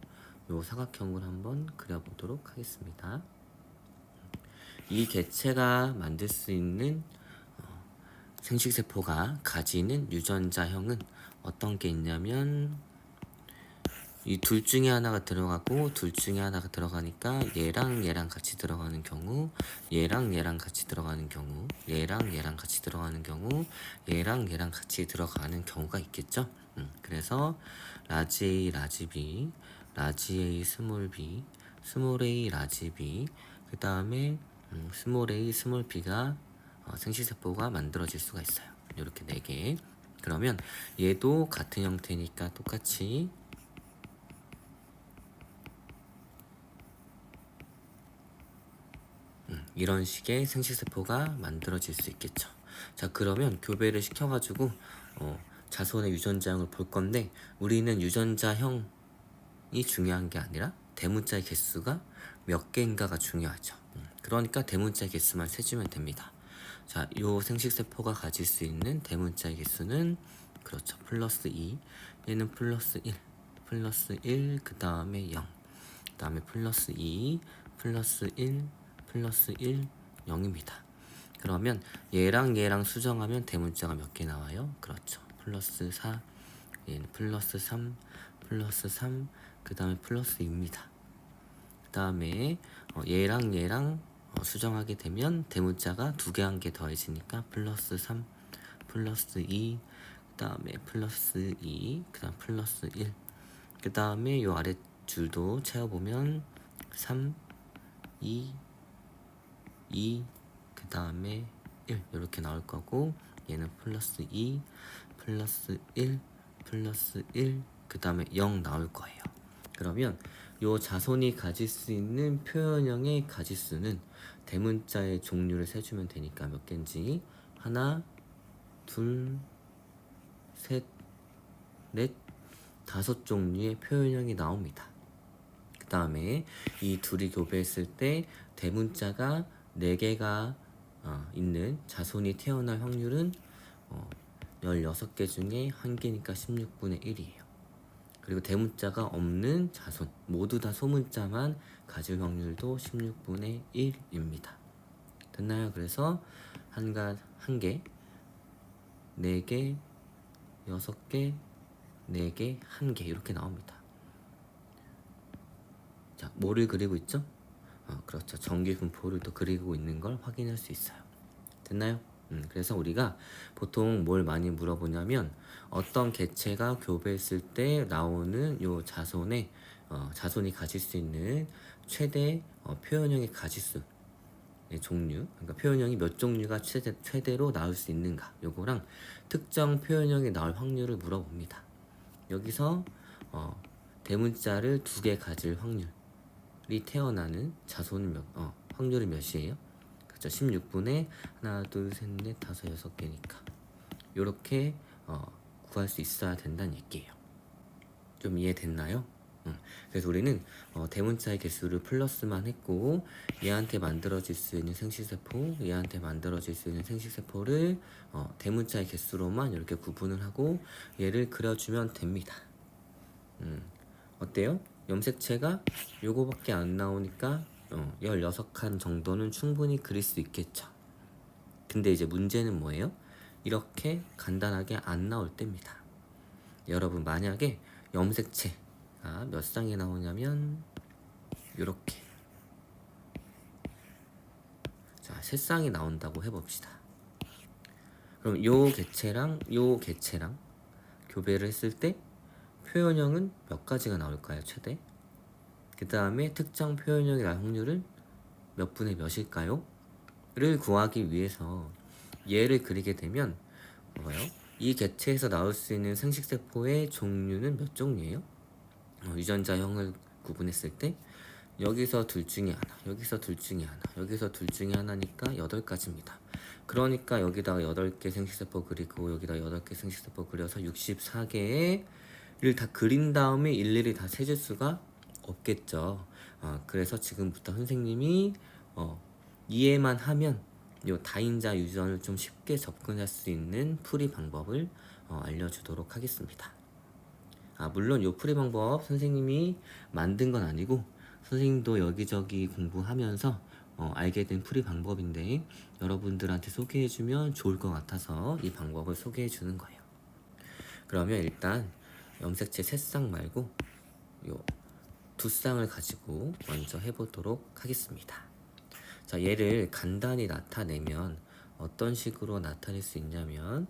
이 사각형을 한번 그려보도록 하겠습니다. 이 개체가 만들 수 있는 생식세포가 가지는 유전자형은 어떤 게 있냐면 이 둘 중에 하나가 들어가고 둘 중에 하나가 들어가니까 얘랑 얘랑 같이 들어가는 경우, 얘랑 얘랑 같이 들어가는 경우, 얘랑 얘랑 같이 들어가는 경우, 얘랑 얘랑 같이 들어가는 경우가 있겠죠. 그래서 라지 A, 라지 B, 라지 A, 스몰 B, 스몰 A, 라지 B, 그 다음에 스몰 A, 스몰 B가 생식세포가 만들어질 수가 있어요. 이렇게 4개. 그러면 얘도 같은 형태니까 똑같이 이런 식의 생식세포가 만들어질 수 있겠죠. 자, 그러면 교배를 시켜가지고 자손의 유전자형을 볼 건데 우리는 유전자형이 중요한 게 아니라 대문자의 개수가 몇 개인가가 중요하죠. 그러니까 대문자의 개수만 세주면 됩니다. 자, 요 생식세포가 가질 수 있는 대문자의 개수는 그렇죠. 플러스 2, 얘는 플러스 1, 플러스 1, 그 다음에 0, 그 다음에 플러스 2, 플러스 1, 플러스 1, 0입니다. 그러면 얘랑 얘랑 수정하면 대문자가 몇 개 나와요? 그렇죠. 플러스 4, 얘는 플러스 3, 플러스 3, 그 다음에 플러스 2입니다. 그 다음에 얘랑 얘랑 수정하게 되면 대문자가 2개 한 개 더해지니까 플러스 3, 플러스 2, 그 다음에 플러스 2, 그 다음 플러스 1, 그 다음에 요 아래 줄도 채워보면 3, 2, 2, 그 다음에 1 이렇게 나올 거고 얘는 플러스 2, 플러스 1, 플러스 1, 그 다음에 0 나올 거예요. 그러면 요 자손이 가질 수 있는 표현형의 가지수는 대문자의 종류를 세주면 되니까 몇 개인지 하나, 둘, 셋, 넷, 5종류의 표현형이 나옵니다. 그 다음에 이 둘이 교배했을 때 대문자가 4개가 있는 자손이 태어날 확률은 16개 중에 1개니까 16분의 1이에요. 그리고 대문자가 없는 자손, 모두 다 소문자만 가질 확률도 16분의 1입니다. 됐나요? 그래서 한 개, 4개, 6개, 4개, 1개 이렇게 나옵니다. 자, 뭐를 그리고 있죠? 그렇죠. 전기분포를 또 그리고 있는 걸 확인할 수 있어요. 됐나요? 그래서 우리가 보통 뭘 많이 물어보냐면 어떤 개체가 교배했을 때 나오는 요 자손의 자손이 가질 수 있는 최대 표현형의 가지수 종류, 그러니까 표현형이 몇 종류가 최대로 나올 수 있는가 요거랑 특정 표현형이 나올 확률을 물어봅니다. 여기서 대문자를 2개 가질 확률이 태어나는 자손은 확률이 몇이에요? 그렇죠. 16분의 하나, 둘, 셋, 넷, 다섯, 6개니까 요렇게 구할 수 있어야 된다는 얘기예요. 좀 이해됐나요? 그래서 우리는 대문자의 개수를 플러스만 했고 얘한테 만들어질 수 있는 생식세포, 얘한테 만들어질 수 있는 생식세포를 대문자의 개수로만 이렇게 구분을 하고 얘를 그려주면 됩니다. 어때요? 염색체가 요거밖에 안 나오니까 16칸 정도는 충분히 그릴 수 있겠죠. 근데 이제 문제는 뭐예요? 이렇게 간단하게 안 나올 때입니다. 여러분 만약에 염색체가 몇 쌍이 나오냐면 요렇게 자 3쌍이 나온다고 해봅시다. 그럼 요 개체랑 요 개체랑 교배를 했을 때 표현형은 몇 가지가 나올까요? 최대? 그 다음에 특정 표현형이 날 확률은 몇 분의 몇일까요? 를 구하기 위해서 얘를 그리게 되면 뭐예요? 이 개체에서 나올 수 있는 생식세포의 종류는 몇 종류예요? 유전자형을 구분했을 때 여기서 둘 중에 하나, 여기서 둘 중에 하나, 여기서 둘 중에 하나니까 8가지입니다. 그러니까 여기다가 8개 생식세포 그리고 여기다 8개 생식세포 그려서 64개를 다 그린 다음에 일일이 다 세줄 수가 없겠죠. 그래서 지금부터 선생님이 이해만 하면 요 다인자 유전을 좀 쉽게 접근할 수 있는 풀이 방법을 알려주도록 하겠습니다. 물론 요 풀이 방법 선생님이 만든 건 아니고 선생님도 여기저기 공부하면서 알게 된 풀이 방법인데 여러분들한테 소개해주면 좋을 것 같아서 이 방법을 소개해주는 거예요. 그러면 일단 염색체 3쌍 말고 요 2쌍을 가지고 먼저 해보도록 하겠습니다. 자, 얘를 간단히 나타내면 어떤 식으로 나타낼 수 있냐면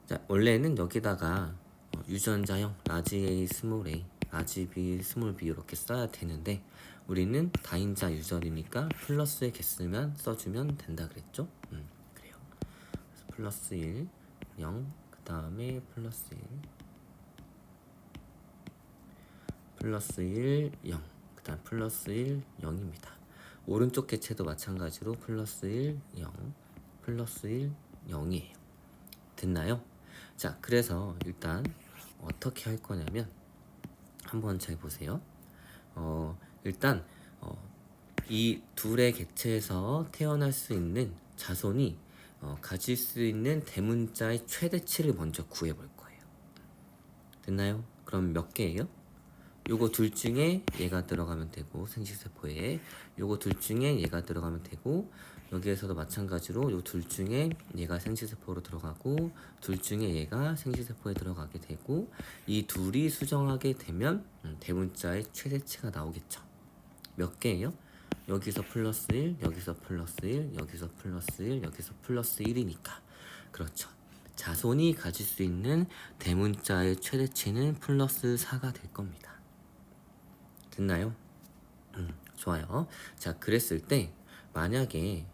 자, 원래는 여기다가 유전자형 라지 A, 스몰 a, 라지 B, 스몰 b 이렇게 써야 되는데 우리는 다인자 유전이니까 플러스의 개수만 써주면 된다 그랬죠? 그래요. 그래서 플러스 1, 0, 그 다음에 플러스 1, 플러스 1, 0, 그 다음 플러스 1, 0입니다. 오른쪽 개체도 마찬가지로 플러스 1, 0, 플러스 1, 0이에요. 됐나요? 자, 그래서 일단 어떻게 할 거냐면 한번 잘 보세요. 일단 이 둘의 개체에서 태어날 수 있는 자손이 가질 수 있는 대문자의 최대치를 먼저 구해볼 거예요. 됐나요? 그럼 몇 개예요? 요거 둘 중에 얘가 들어가면 되고 생식세포에 요거 둘 중에 얘가 들어가면 되고 여기에서도 마찬가지로 요 둘 중에 얘가 생식세포로 들어가고 둘 중에 얘가 생식세포에 들어가게 되고 이 둘이 수정하게 되면 대문자의 최대치가 나오겠죠. 몇 개예요? 여기서 플러스 1, 여기서 플러스 1, 여기서 플러스 1, 여기서 플러스 1이니까 그렇죠. 자손이 가질 수 있는 대문자의 최대치는 플러스 4가 될 겁니다. 됐나요? 좋아요. 자, 그랬을 때 만약에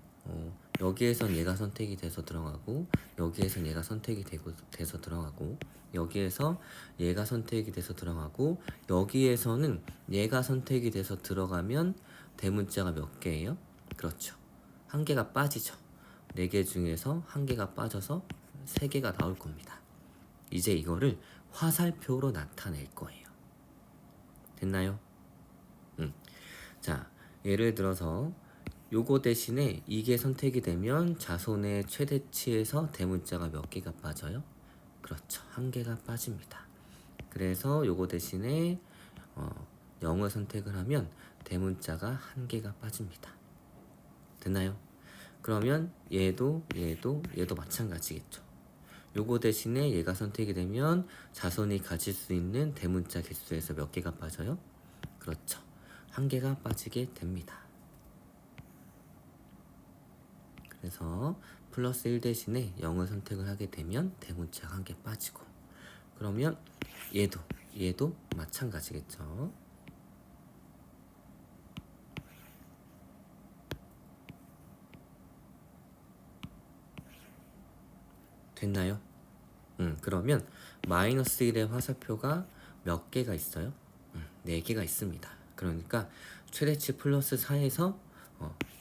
여기에선 얘가 선택이 돼서 들어가고 여기에선 얘가 선택이 돼서 들어가고 여기에서 얘가 선택이 돼서 들어가고 여기에서는 얘가 선택이 돼서 들어가면 대문자가 몇 개예요? 그렇죠. 한 개가 빠지죠. 4개 중에서 한 개가 빠져서 3개가 나올 겁니다. 이제 이거를 화살표로 나타낼 거예요. 됐나요? 자, 예를 들어서 요거 대신에 이게 선택이 되면 자손의 최대치에서 대문자가 몇 개가 빠져요? 그렇죠. 한 개가 빠집니다. 그래서 요거 대신에 0을 선택을 하면 대문자가 한 개가 빠집니다. 됐나요? 그러면 얘도 마찬가지겠죠. 요거 대신에 얘가 선택이 되면 자손이 가질 수 있는 대문자 개수에서 몇 개가 빠져요? 그렇죠. 한 개가 빠지게 됩니다. 그래서 플러스 1 대신에 0을 선택을 하게 되면 대문자가 한 개 빠지고 그러면 얘도 얘도 마찬가지겠죠. 됐나요? 그러면 마이너스 1의 화살표가 몇 개가 있어요? 4개가 있습니다. 그러니까 최대치 플러스 4에서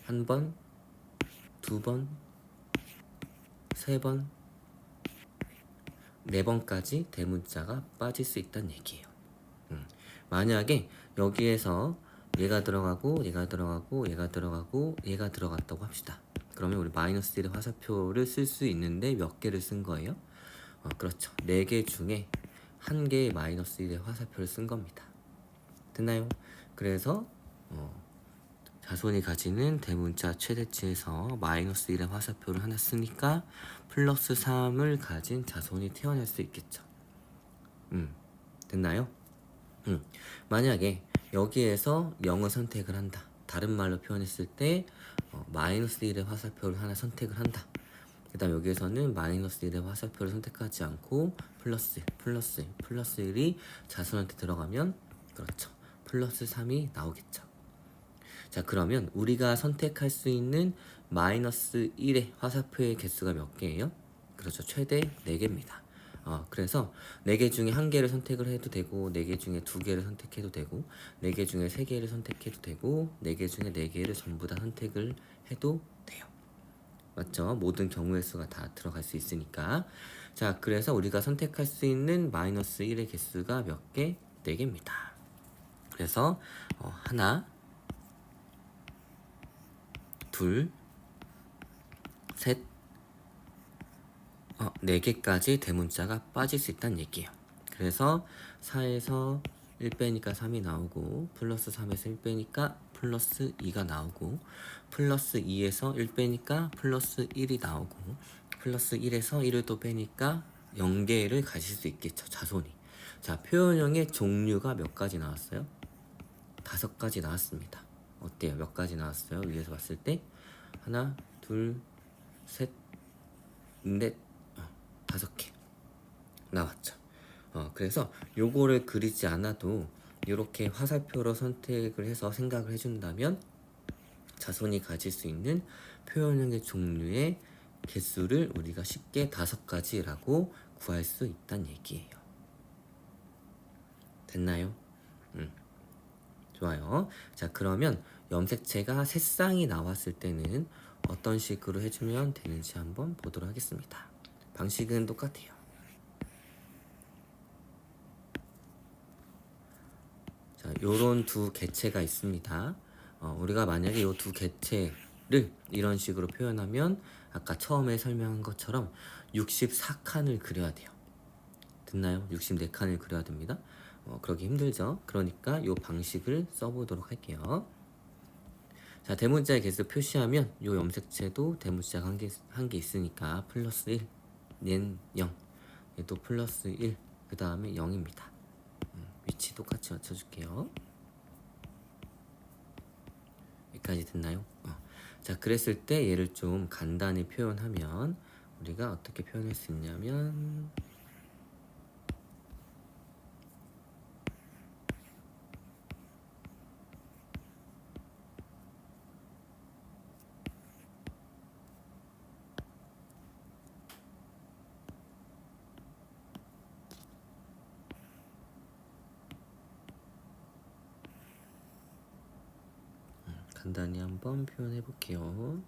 한 번, 두 번, 세 번, 네 번까지 대문자가 빠질 수 있다는 얘기예요. 만약에 여기에서 얘가 들어가고 얘가 들어가고 얘가 들어가고 얘가 들어갔다고 합시다. 그러면 우리 마이너스 1의 화살표를 쓸 수 있는데 몇 개를 쓴 거예요? 그렇죠. 4개 중에 1개의 마이너스 1의 화살표를 쓴 겁니다. 됐나요? 그래서 자손이 가지는 대문자 최대치에서 마이너스 1의 화살표를 하나 쓰니까 플러스 3을 가진 자손이 태어날 수 있겠죠. 됐나요? 만약에 여기에서 0을 선택을 한다. 다른 말로 표현했을 때 마이너스 1의 화살표를 하나 선택을 한다. 그 다음 여기에서는 마이너스 1의 화살표를 선택하지 않고 플러스 1, 플러스 1, 플러스 1이 자손한테 들어가면 그렇죠. 플러스 3이 나오겠죠. 자, 그러면 우리가 선택할 수 있는 마이너스 1의 화살표의 개수가 몇 개예요? 그렇죠. 최대 4개입니다. 그래서 4개 중에 1개를 선택을 해도 되고 4개 중에 2개를 선택해도 되고 4개 중에 3개를 선택해도 되고 4개 중에 4개를 전부 다 선택을 해도 돼요. 맞죠? 모든 경우의 수가 다 들어갈 수 있으니까. 자, 그래서 우리가 선택할 수 있는 마이너스 1의 개수가 몇 개? 4개입니다. 그래서 하나, 둘, 셋, 4개까지 대문자가 빠질 수 있다는 얘기예요. 그래서 4에서 1 빼니까 3이 나오고 플러스 3에서 1 빼니까 플러스 2가 나오고 플러스 2에서 1 빼니까 플러스 1이 나오고 플러스 1에서 1을 또 빼니까 0개를 가질 수 있겠죠. 자손이. 자, 표현형의 종류가 몇 가지 나왔어요? 5가지 나왔습니다. 어때요? 몇 가지 나왔어요? 위에서 봤을 때 하나, 둘, 셋, 넷, 5개 나왔죠. 그래서 요거를 그리지 않아도 이렇게 화살표로 선택을 해서 생각을 해준다면 자손이 가질 수 있는 표현형의 종류의 개수를 우리가 쉽게 5가지라고 구할 수 있다는 얘기예요. 됐나요? 좋아요. 자, 그러면 염색체가 세 쌍이 나왔을 때는 어떤 식으로 해주면 되는지 한번 보도록 하겠습니다. 방식은 똑같아요. 자, 요런 두 개체가 있습니다. 우리가 만약에 요 두 개체를 이런 식으로 표현하면 아까 처음에 설명한 것처럼 64칸을 그려야 돼요. 됐나요? 64칸을 그려야 됩니다. 그러기 힘들죠? 그러니까 요 방식을 써보도록 할게요. 자, 대문자의 개수 표시하면 요 염색체도 대문자가 한 개 있으니까 플러스 1, 얘는 0, 얘도 플러스 1, 그 다음에 0입니다. 위치 똑같이 맞춰줄게요. 여기까지 됐나요? 자, 그랬을 때 얘를 좀 간단히 표현하면 우리가 어떻게 표현할 수 있냐면 간단히 한번 표현해 볼게요.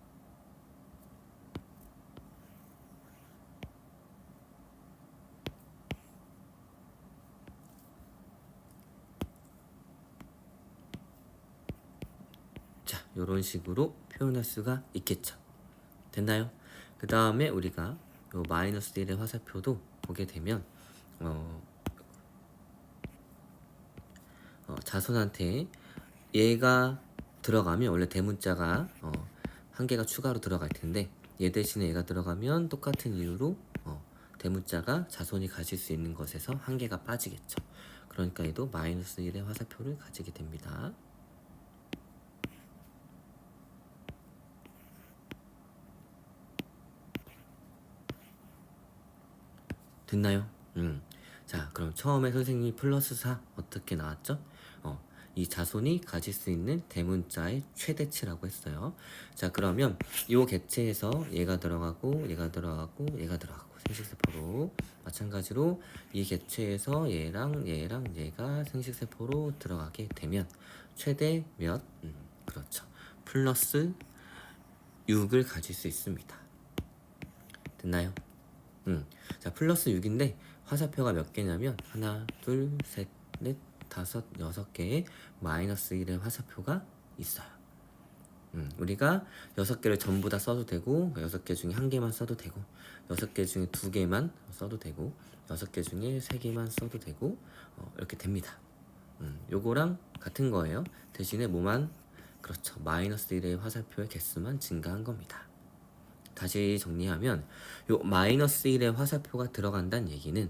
자, 요런 식으로 표현할 수가 있겠죠. 됐나요? 그 다음에 우리가 요 마이너스 1의 화살표도 보게 되면 자손한테 얘가 들어가면 원래 대문자가 한 개가 추가로 들어갈 텐데 얘 대신에 얘가 들어가면 똑같은 이유로 대문자가 자손이 가질 수 있는 것에서 한 개가 빠지겠죠. 그러니까 얘도 마이너스 1의 화살표를 가지게 됩니다. 됐나요? 자, 그럼 처음에 선생님이 플러스 4 어떻게 나왔죠? 이 자손이 가질 수 있는 대문자의 최대치라고 했어요. 자, 그러면 이 객체에서 얘가 들어가고 얘가 들어가고 얘가 들어가고 생식세포로 마찬가지로 이 객체에서 얘랑 얘랑 얘가 생식세포로 들어가게 되면 최대 몇? 그렇죠. 플러스 6을 가질 수 있습니다. 됐나요? 자, 플러스 6인데 화살표가 몇 개냐면 하나, 둘, 셋, 넷, 다섯, 여섯 개의 마이너스 1의 화살표가 있어요. 우리가 6개를 전부 다 써도 되고 6개 중에 1개만 써도 되고 6개 중에 2개만 써도 되고 6개 중에 3개만 써도 되고 이렇게 됩니다. 요거랑 같은 거예요. 대신에 뭐만 그렇죠. 마이너스 1의 화살표의 개수만 증가한 겁니다. 다시 정리하면 요 마이너스 1의 화살표가 들어간다는 얘기는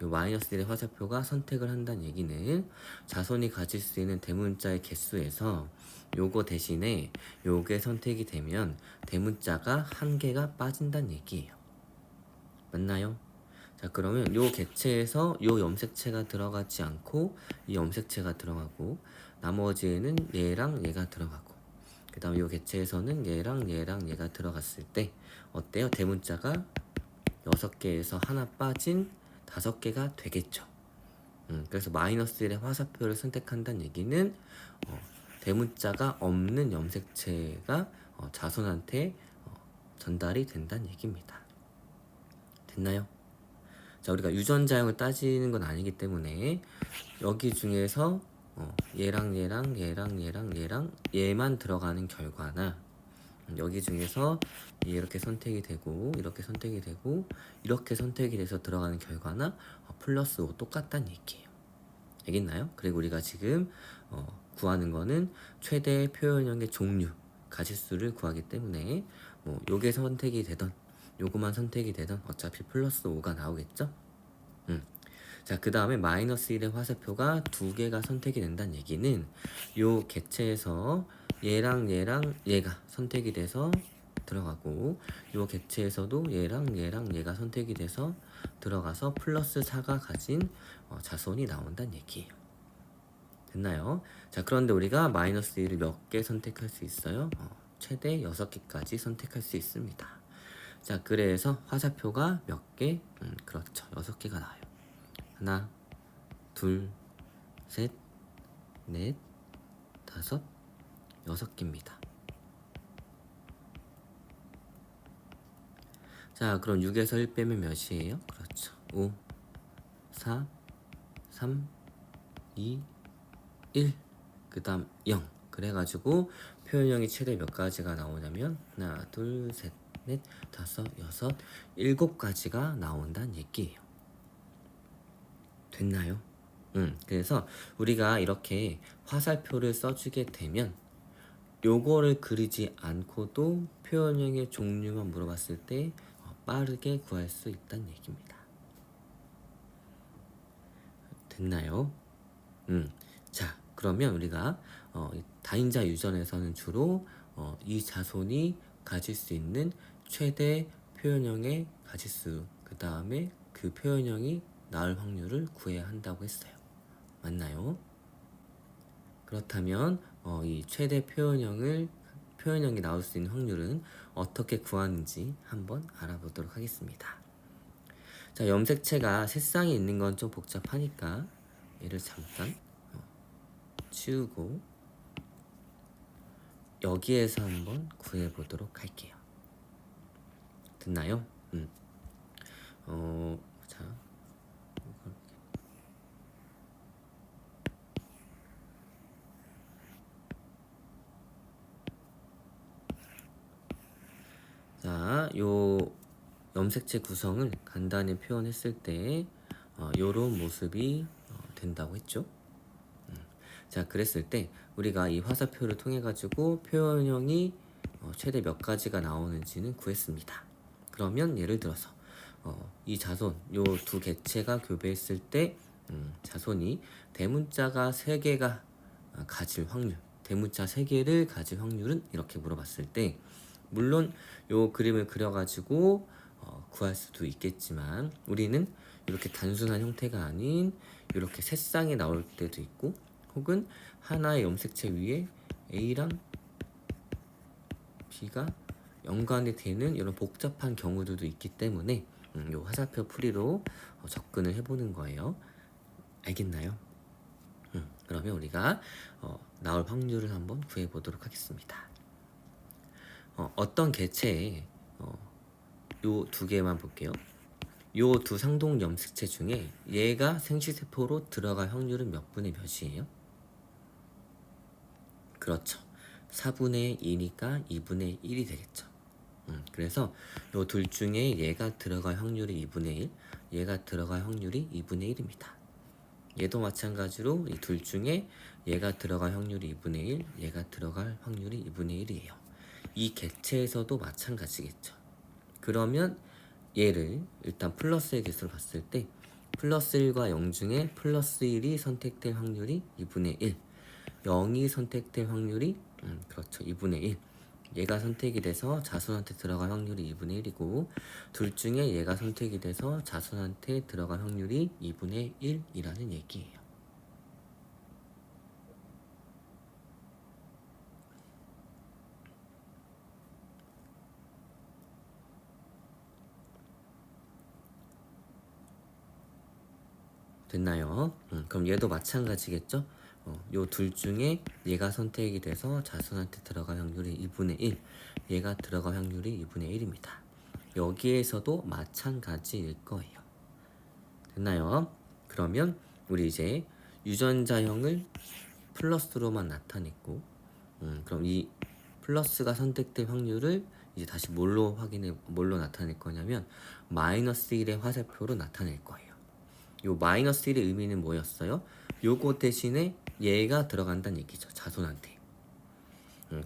요 마이너스 1의 화살표가 선택을 한다는 얘기는 자손이 가질 수 있는 대문자의 개수에서 요거 대신에 요게 선택이 되면 대문자가 한 개가 빠진다는 얘기예요. 맞나요? 자, 그러면 요 객체에서 요 염색체가 들어가지 않고 이 염색체가 들어가고 나머지에는 얘랑 얘가 들어가고 그 다음 요 객체에서는 얘랑 얘랑 얘가 들어갔을 때 어때요? 대문자가 6개에서 하나 빠진 5개가 되겠죠. 그래서 마이너스 1의 화살표를 선택한다는 얘기는 대문자가 없는 염색체가 자손한테 전달이 된다는 얘기입니다. 됐나요? 자, 우리가 유전자형을 따지는 건 아니기 때문에 여기 중에서 얘랑 얘랑 얘랑 얘랑 얘랑 얘만 들어가는 결과나 여기 중에서 이렇게 선택이 되고 이렇게 선택이 되고 이렇게 선택이 돼서 들어가는 결과나 플러스 5 똑같다는 얘기예요. 알겠나요? 그리고 우리가 지금 구하는 거는 최대 표현형의 종류 가짓수를 구하기 때문에 뭐 요게 선택이 되던 요거만 선택이 되던 어차피 플러스 5가 나오겠죠? 자, 그 다음에 마이너스 1의 화살표가 2개가 선택이 된다는 얘기는 요 객체에서 얘랑 얘랑 얘가 선택이 돼서 들어가고 요 객체에서도 얘랑 얘랑 얘가 선택이 돼서 들어가서 플러스 4가 가진 자손이 나온다는 얘기예요. 됐나요? 자, 그런데 우리가 마이너스 1을 몇 개 선택할 수 있어요? 최대 6개까지 선택할 수 있습니다. 자, 그래서 화살표가 몇 개? 그렇죠. 6개가 나와요. 하나, 둘, 셋, 넷, 다섯, 6개입니다. 자, 그럼 6에서 1 빼면 몇이에요? 그렇죠. 5, 4, 3, 2, 1. 그 다음 0. 그래가지고 표현형이 최대 몇 가지가 나오냐면 하나, 둘, 셋, 넷, 다섯, 여섯, 7가지가 나온다는 얘기예요. 됐나요? 그래서 우리가 이렇게 화살표를 써주게 되면 요거를 그리지 않고도 표현형의 종류만 물어봤을 때 빠르게 구할 수 있다는 얘기입니다. 됐나요? 자, 그러면 우리가 다인자 유전에서는 주로 이 자손이 가질 수 있는 최대 표현형의 가짓수 그 다음에 그 표현형이 나올 확률을 구해야 한다고 했어요. 맞나요? 그렇다면 이 최대 표현형이 나올 수 있는 확률은 어떻게 구하는지 한번 알아보도록 하겠습니다. 자, 염색체가 색상이 있는 건 좀 복잡하니까 얘를 잠깐 치우고 여기에서 한번 구해보도록 할게요. 됐나요? 자, 요 염색체 구성을 간단히 표현했을 때 요런 모습이 된다고 했죠. 자, 그랬을 때 우리가 이 화살표를 통해 가지고 표현형이 최대 몇 가지가 나오는지는 구했습니다. 그러면 예를 들어서 이 자손 요 두 객체가 교배했을 때 자손이 대문자가 3개가 가질 확률 대문자 3개를 가질 확률은 이렇게 물어봤을 때 물론 요 그림을 그려가지고 구할 수도 있겠지만 우리는 이렇게 단순한 형태가 아닌 이렇게 세 쌍이 나올 때도 있고, 혹은 하나의 염색체 위에 A랑 B가 연관이 되는 이런 복잡한 경우들도 있기 때문에 이 화살표 풀이로 접근을 해보는 거예요. 알겠나요? 그러면 우리가 나올 확률을 한번 구해보도록 하겠습니다. 어떤 개체에 요 두 개만 볼게요. 요 두 상동 염색체 중에 얘가 생시세포로 들어갈 확률은 몇 분의 몇이에요? 그렇죠. 4분의 2니까 2분의 1이 되겠죠. 그래서 요 둘 중에 얘가 들어갈 확률이 2분의 1, 얘가 들어갈 확률이 2분의 1입니다. 얘도 마찬가지로 이 둘 중에 얘가 들어갈 확률이 2분의 1, 얘가 들어갈 확률이 2분의 1이에요. 이 객체에서도 마찬가지겠죠. 그러면 얘를 일단 플러스의 개수로 봤을 때 플러스 1과 0 중에 플러스 1이 선택될 확률이 2분의 1, 0이 선택될 확률이 그렇죠, 2분의 1. 얘가 선택이 돼서 자손한테 들어갈 확률이 2분의 1이고, 둘 중에 얘가 선택이 돼서 자손한테 들어갈 확률이 2분의 1이라는 얘기예요. 됐나요? 그럼 얘도 마찬가지겠죠? 요 둘 중에 얘가 선택이 돼서 자손한테 들어갈 확률이 2분의 1, 얘가 들어갈 확률이 2분의 1입니다. 여기에서도 마찬가지일 거예요. 됐나요? 그러면 우리 이제 유전자형을 플러스로만 나타냈고, 그럼 이 플러스가 선택될 확률을 이제 다시 뭘로 나타낼 거냐면 마이너스 1의 화살표로 나타낼 거예요. 요 마이너스 1의 의미는 뭐였어요? 요거 대신에 얘가 들어간다는 얘기죠. 자손한테.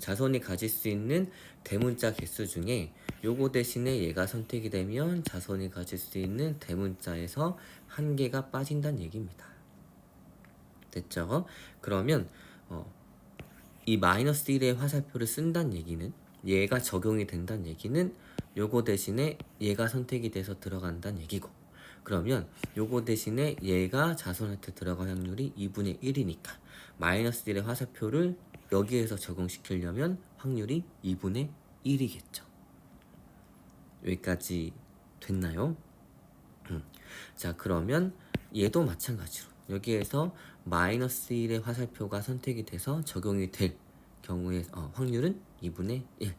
자손이 가질 수 있는 대문자 개수 중에 요거 대신에 얘가 선택이 되면 자손이 가질 수 있는 대문자에서 한 개가 빠진다는 얘기입니다. 됐죠? 그러면 이 마이너스 1의 화살표를 쓴다는 얘기는, 얘가 적용이 된다는 얘기는 요거 대신에 얘가 선택이 돼서 들어간다는 얘기고, 그러면 요거 대신에 얘가 자손한테 들어갈 확률이 2분의 1이니까 마이너스 1의 화살표를 여기에서 적용시키려면 확률이 2분의 1이겠죠. 여기까지 됐나요? 자, 그러면 얘도 마찬가지로 여기에서 마이너스 1의 화살표가 선택이 돼서 적용이 될 경우의 확률은 2분의 1.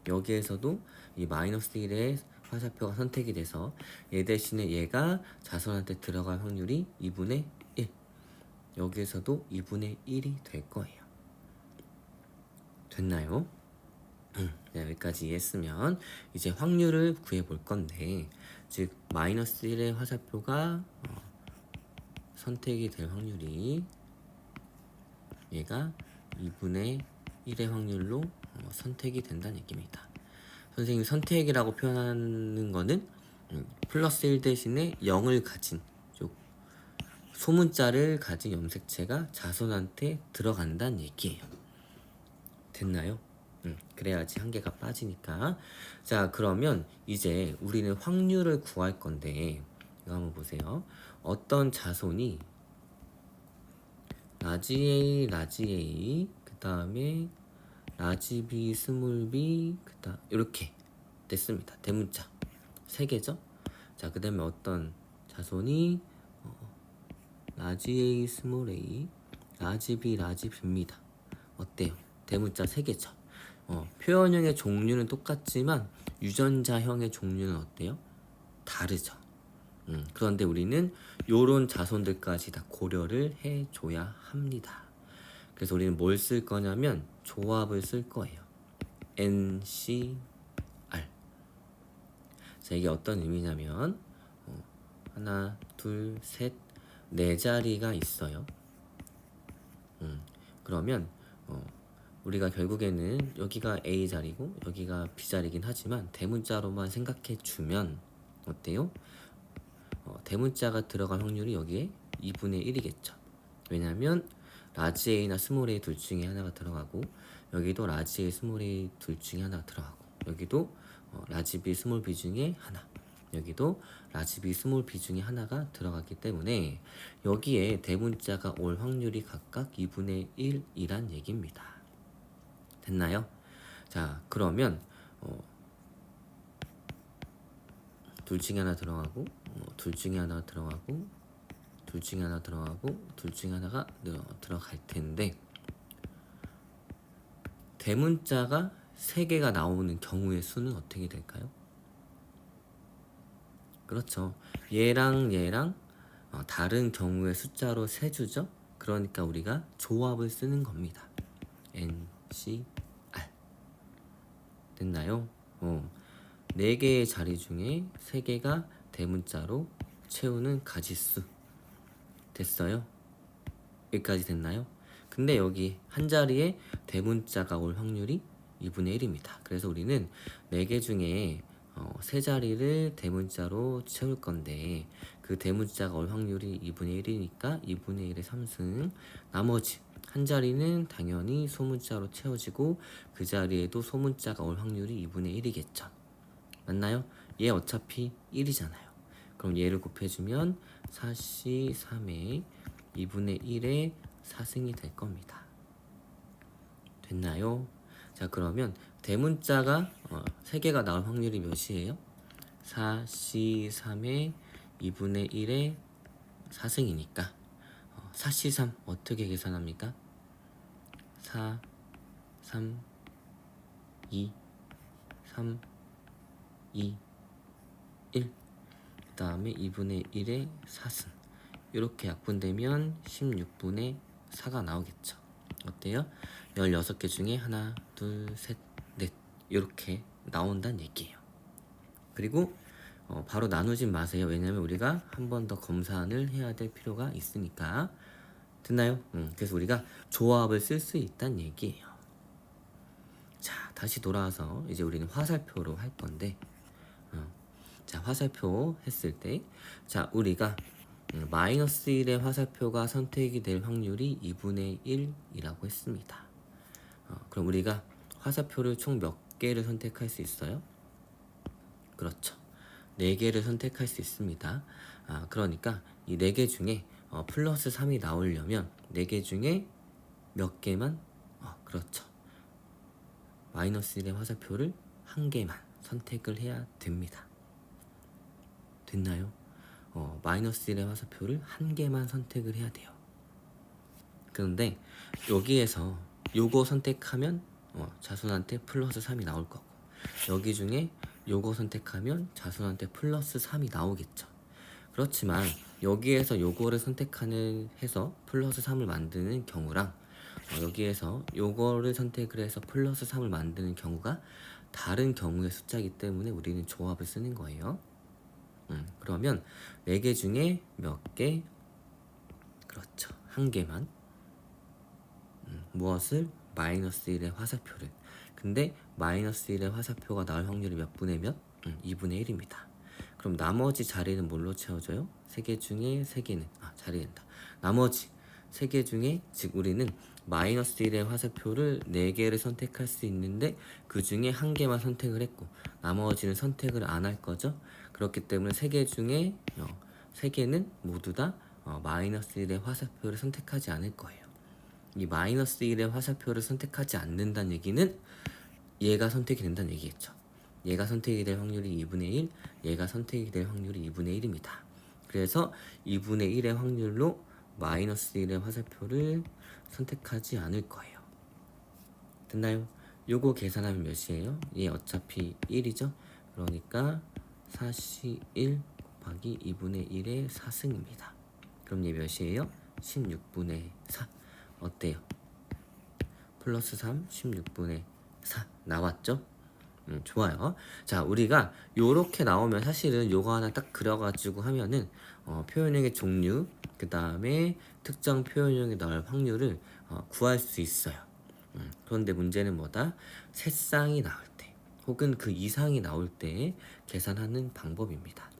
여기에서도 이 마이너스 1의 화살표가 선택이 돼서 얘 대신에 얘가 자손한테 들어갈 확률이 2분의 1. 여기에서도 2분의 1이 될 거예요. 됐나요? 네, 여기까지 이해했으면 이제 확률을 구해 볼 건데, 즉 마이너스 1의 화살표가 선택이 될 확률이 얘가 2분의 1의 확률로 선택이 된다는 얘기입니다. 선생님이 선택이라고 표현하는 거는 플러스 1 대신에 0을 가진 소문자를 가진 염색체가 자손한테 들어간다는 얘기예요. 됐나요? 그래야지 한 개가 빠지니까. 자, 그러면 이제 우리는 확률을 구할 건데, 이거 한번 보세요. 어떤 자손이 라지 A, 라지 A, 그 다음에 라지 B, 스몰 B, 그다음 이렇게 됐습니다. 대문자 3개죠. 자, 그 다음에 어떤 자손이 라지 A, 스몰 A, 라지 B, 라지 B입니다. 어때요? 대문자 3개죠. 표현형의 종류는 똑같지만 유전자형의 종류는 어때요? 다르죠. 그런데 우리는 요런 자손들까지 다 고려를 해줘야 합니다. 그래서 우리는 뭘 쓸 거냐면 조합을 쓸 거예요. NCR. 자, 이게 어떤 의미냐면 하나, 둘, 셋, 네 자리가 있어요. 그러면 우리가 결국에는 여기가 A 자리고 여기가 B 자리긴 하지만 대문자로만 생각해 주면 어때요? 대문자가 들어갈 확률이 여기에 2분의 1이겠죠. 왜냐면 라지 A나 스몰 A 둘 중에 하나가 들어가고, 여기도 라지 A, 스몰 A 둘 중에 하나가 들어가고, 여기도 라지 B, 스몰 B 중에 하나. 여기도 라지 B, 스몰 b 중에 하나가 들어갔기 때문에 여기에 대문자가 올 확률이 각각 2분의 1이란 얘기입니다. 됐나요? 자, 그러면 둘 중에 하나 들어가고 둘 중에 하나 들어가고 둘 중에 하나 들어가고 둘 중에 하나가 들어갈 텐데 대문자가 3개가 나오는 경우의 수는 어떻게 될까요? 그렇죠. 얘랑 얘랑 다른 경우의 숫자로 세주죠. 그러니까 우리가 조합을 쓰는 겁니다. N, C, R. 됐나요? 4개의 자리 중에 3개가 대문자로 채우는 가지수. 됐어요? 여기까지 됐나요? 근데 여기 한 자리에 대문자가 올 확률이 2분의 1입니다. 그래서 우리는 4개 중에 3자리를 대문자로 채울 건데 그 대문자가 올 확률이 2분의 1이니까 2분의 1의 3승, 나머지 한 자리는 당연히 소문자로 채워지고 그 자리에도 소문자가 올 확률이 2분의 1이겠죠. 맞나요? 얘 어차피 1이잖아요. 그럼 얘를 곱해주면 4C 3의 2분의 1의 4승이 될 겁니다. 됐나요? 자, 그러면 대문자가 3개가 나올 확률이 몇이에요? 4C 3의 2분의 1의 4승이니까 4C 3 어떻게 계산합니까? 4, 3, 2, 3, 2, 1. 그 다음에 2분의 1의 4승. 이렇게 약분되면 16분의 4가 나오겠죠. 어때요? 16개 중에 하나, 둘, 셋, 넷 이렇게 나온다는 얘기예요. 그리고 바로 나누진 마세요. 왜냐면 우리가 한 번 더 검산을 해야 될 필요가 있으니까. 됐나요? 그래서 우리가 조합을 쓸 수 있다는 얘기예요. 자, 다시 돌아와서 이제 우리는 화살표로 할 건데 자, 화살표 했을 때 자, 우리가 마이너스 1의 화살표가 선택이 될 확률이 2분의 1이라고 했습니다. 그럼 우리가 화살표를 총 몇 개를 선택할 수 있어요? 그렇죠. 4개를 선택할 수 있습니다. 그러니까 이 4개 중에 플러스 3이 나오려면 4개 중에 몇 개만? 그렇죠. 마이너스 1의 화살표를 한 개만 선택을 해야 됩니다. 됐나요? 마이너스 1의 화살표를 한 개만 선택을 해야 돼요. 그런데 여기에서 요거 선택하면 자손한테 플러스 3이 나올 거고 여기 중에 요거 선택하면 자손한테 플러스 3이 나오겠죠. 그렇지만 여기에서 요거를 선택하는 해서 플러스 3을 만드는 경우랑 여기에서 요거를 선택을 해서 플러스 3을 만드는 경우가 다른 경우의 숫자이기 때문에 우리는 조합을 쓰는 거예요. 그러면 4개 중에 몇 개? 그렇죠. 한 개만. 무엇을? 마이너스 1의 화살표를. 근데 마이너스 1의 화살표가 나올 확률이 몇 분의 몇? 2분의 1입니다. 그럼 나머지 자리는 뭘로 채워져요? 3개 중에 3개는 자리 된다. 나머지 3개 중에 즉 우리는 마이너스 1의 화살표를 4개를 선택할 수 있는데 그 중에 한 개만 선택을 했고 나머지는 선택을 안 할 거죠. 그렇기 때문에 3개 중에 3개는 모두 다 마이너스 1의 화살표를 선택하지 않을 거예요. 이 마이너스 1의 화살표를 선택하지 않는다는 얘기는 얘가 선택이 된다는 얘기겠죠. 얘가 선택이 될 확률이 2분의 1, 얘가 선택이 될 확률이 2분의 1입니다. 그래서 2분의 1의 확률로 마이너스 1의 화살표를 선택하지 않을 거예요. 됐나요? 요거 계산하면 몇이에요? 얘 어차피 1이죠? 그러니까 4C1 곱하기 2분의 1의 4승입니다. 그럼 얘 몇이에요? 16분의 4. 어때요? 플러스 3, 16분의 4 나왔죠? 좋아요. 자, 우리가 요렇게 나오면 사실은 요거 하나 딱 그려가지고 하면은 표현형의 종류 그 다음에 특정 표현형이 나올 확률을 구할 수 있어요. 그런데 문제는 뭐다? 세 쌍이 나올 때 혹은 그 이상이 나올 때 계산하는 방법입니다.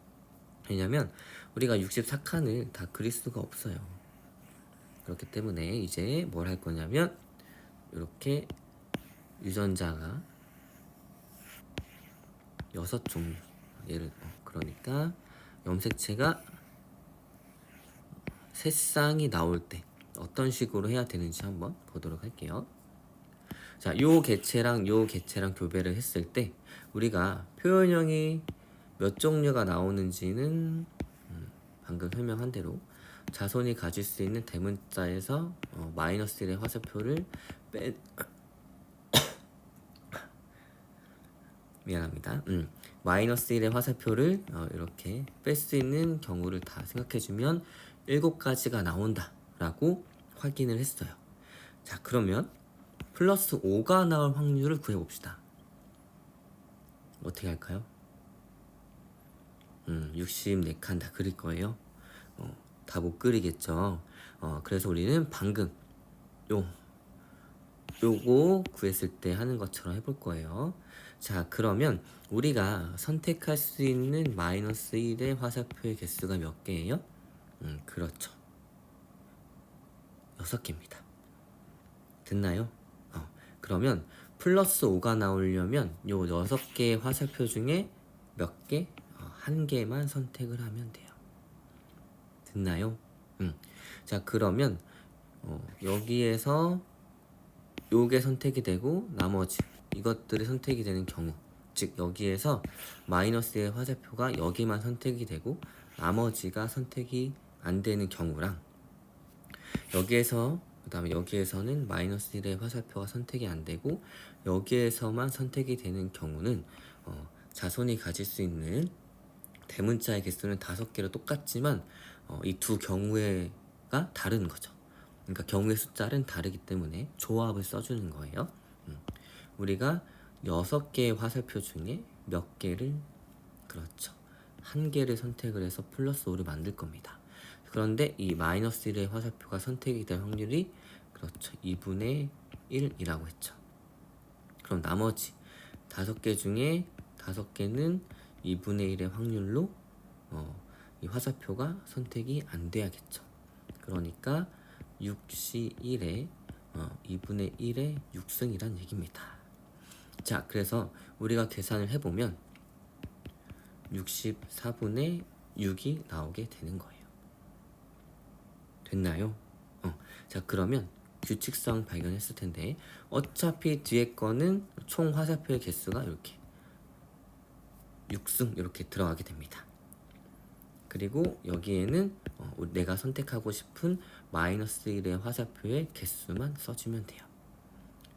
왜냐면 우리가 64칸을 다 그릴 수가 없어요. 그렇기 때문에 이제 뭘 할 거냐면 이렇게 유전자가 6종류 얘를 그러니까 염색체가 새쌍이 나올 때 어떤 식으로 해야 되는지 한번 보도록 할게요. 자, 요 개체랑 요 개체랑 교배를 했을 때 우리가 표현형이 몇 종류가 나오는지는 방금 설명한 대로 자손이 가질 수 있는 대문자에서 마이너스 1의 화살표를 빼 미안합니다. 마이너스 1의 화살표를 이렇게 뺄 수 있는 경우를 다 생각해주면 7가지가 나온다라고 확인을 했어요. 자, 그러면 플러스 5가 나올 확률을 구해봅시다. 어떻게 할까요? 64칸 다 그릴 거예요. 다 못 그리겠죠. 그래서 우리는 방금 요거 구했을 때 하는 것처럼 해볼 거예요. 자, 그러면 우리가 선택할 수 있는 마이너스 1의 화살표의 개수가 몇 개예요? 그렇죠. 6개입니다. 됐나요? 그러면 플러스 5가 나오려면 요 6개의 화살표 중에 몇 개? 한 개만 선택을 하면 돼요. 됐나요? 자, 그러면 여기에서 요게 선택이 되고 나머지 이것들이 선택이 되는 경우, 즉 여기에서 마이너스의 화살표가 여기만 선택이 되고 나머지가 선택이 안 되는 경우랑 여기에서 그 다음에 여기에서는 마이너스 1의 화살표가 선택이 안 되고 여기에서만 선택이 되는 경우는 자손이 가질 수 있는 대문자의 개수는 5개로 똑같지만 이 두 경우가 다른 거죠. 그러니까 경우의 숫자는 다르기 때문에 조합을 써주는 거예요. 우리가 6개의 화살표 중에 몇 개를, 그렇죠, 한 개를 선택을 해서 플러스 5를 만들 겁니다. 그런데 이 마이너스 1의 화살표가 선택이 될 확률이, 그렇죠, 2분의 1이라고 했죠. 그럼 나머지 5개 중에 5개는 2분의 1의 확률로 이 화살표가 선택이 안 돼야겠죠. 그러니까 6시 1에 2분의 1의 6승이란 얘기입니다. 자, 그래서 우리가 계산을 해보면 64분의 6이 나오게 되는 거예요. 됐나요? 자, 그러면 규칙성 발견했을 텐데 어차피 뒤에 거는 총 화살표의 개수가 이렇게 6승 이렇게 들어가게 됩니다. 그리고 여기에는 내가 선택하고 싶은 마이너스 1의 화살표의 개수만 써주면 돼요.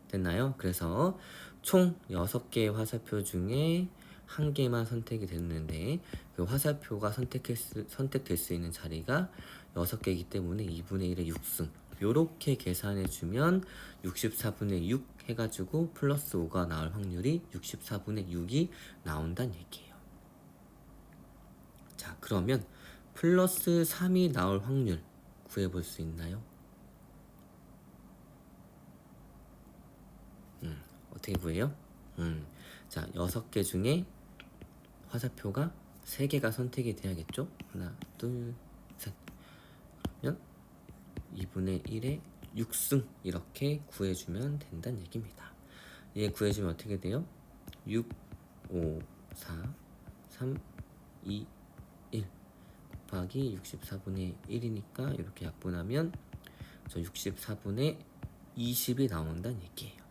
됐나요? 그래서 총 6개의 화살표 중에 한 개만 선택이 됐는데 그 화살표가 선택될 수 있는 자리가 6개이기 때문에 2분의 1의 6승 요렇게 계산해주면 64분의 6 해가지고 플러스 5가 나올 확률이 64분의 6이 나온다는 얘기예요. 자, 그러면 플러스 3이 나올 확률 구해볼 수 있나요? 어떻게 구해요? 자, 6개 중에 화살표가 3개가 선택이 돼야겠죠? 하나, 둘, 셋. 그러면 2분의 1의 6승 이렇게 구해주면 된다는 얘기입니다. 얘 구해주면 어떻게 돼요? 6, 5, 4, 3, 2, 1 곱하기 64분의 1이니까 이렇게 약분하면 저 64분의 20이 나온다는 얘기예요.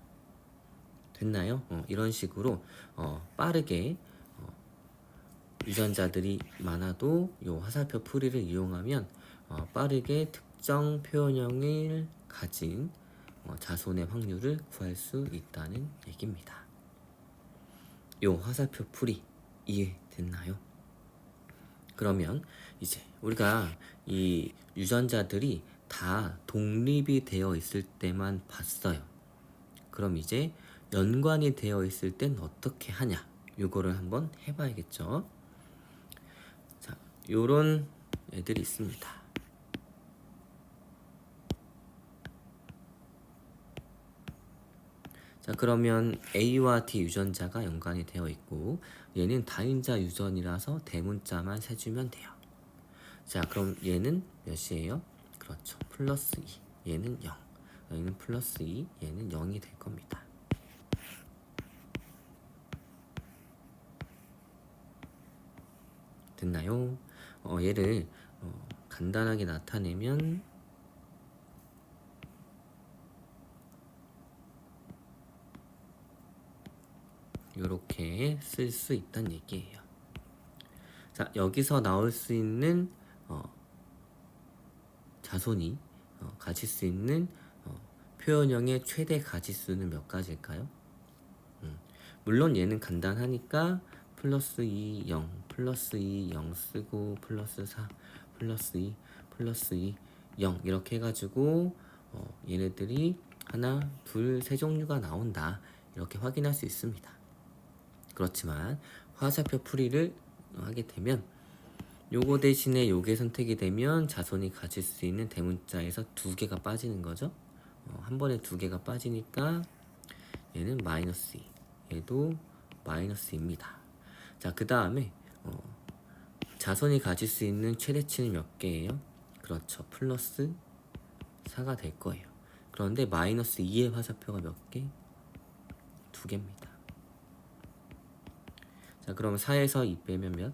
됐나요? 이런 식으로 빠르게 유전자들이 많아도 이 화살표 풀이를 이용하면 빠르게 특정 표현형을 가진 자손의 확률을 구할 수 있다는 얘기입니다. 이 화살표 풀이 이해됐나요? 그러면 이제 우리가 이 유전자들이 다 독립이 되어 있을 때만 봤어요. 그럼 이제 연관이 되어 있을 땐 어떻게 하냐? 요거를 한번 해봐야겠죠. 자, 요런 애들이 있습니다. 자, 그러면 A와 D 유전자가 연관이 되어 있고 얘는 다인자 유전이라서 대문자만 세주면 돼요. 자, 그럼 얘는 몇이에요? 그렇죠, 플러스 2. 얘는 0. 여기는 플러스 2. 얘는 0이 될 겁니다. 됐나요? 얘를 간단하게 나타내면 이렇게 쓸 수 있다는 얘기예요. 자, 여기서 나올 수 있는 자손이 가질 수 있는 표현형의 최대 가지수는 몇 가지일까요? 물론 얘는 간단하니까 플러스 2, 0, 플러스 2, 0 쓰고 플러스 4, 플러스 2, 플러스 2, 0 이렇게 해가지고 얘네들이 하나, 둘, 세 종류가 나온다 이렇게 확인할 수 있습니다. 그렇지만 화살표 풀이를 하게 되면 요거 대신에 요게 선택이 되면 자손이 가질 수 있는 대문자에서 두 개가 빠지는 거죠. 한 번에 두 개가 빠지니까 얘는 마이너스 2, 얘도 마이너스입니다. 자, 그 다음에 자손이 가질 수 있는 최대치는 몇 개예요? 그렇죠. 플러스 4가 될 거예요. 그런데 마이너스 2의 화살표가 몇 개? 두 개입니다. 자, 그럼 4에서 2 빼면 몇?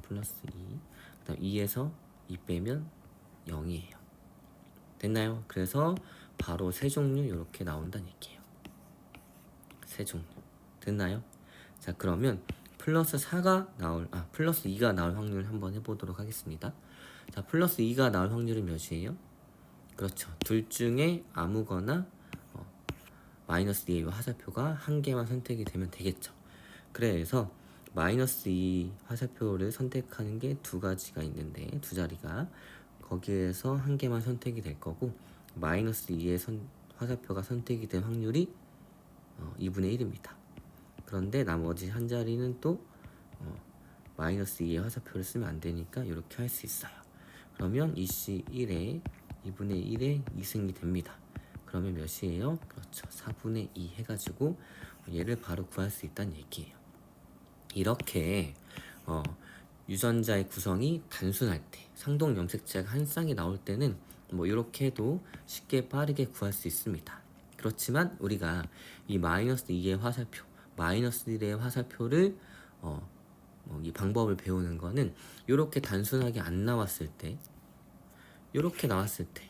플러스 2. 그 다음 2에서 2 빼면 0이에요. 됐나요? 그래서 바로 세 종류 이렇게 나온다는 얘기예요. 세 종류. 됐나요? 자, 그러면 플러스 2가 나올 확률 한번 해보도록 하겠습니다. 자, 플러스 2가 나올 확률은 몇이에요? 그렇죠. 둘 중에 아무거나 마이너스 2의 화살표가 한 개만 선택이 되면 되겠죠. 그래서 마이너스 2 화살표를 선택하는 게 두 가지가 있는데 두 자리가 거기에서 한 개만 선택이 될 거고 마이너스 2의 화살표가 선택이 된 확률이 2분의 1입니다. 그런데 나머지 한 자리는 또 마이너스 2의 화살표를 쓰면 안 되니까 이렇게 할 수 있어요. 그러면 2C1에 2분의 1에 2승이 됩니다. 그러면 몇이에요? 그렇죠. 4분의 2 해가지고 얘를 바로 구할 수 있다는 얘기예요. 이렇게 유전자의 구성이 단순할 때 상동 염색체가 한 쌍이 나올 때는 뭐 이렇게 해도 쉽게 빠르게 구할 수 있습니다. 그렇지만 우리가 이 마이너스 2의 화살표, 마이너스 1의 화살표를 이 방법을 배우는 거는 이렇게 단순하게 안 나왔을 때, 이렇게 나왔을 때,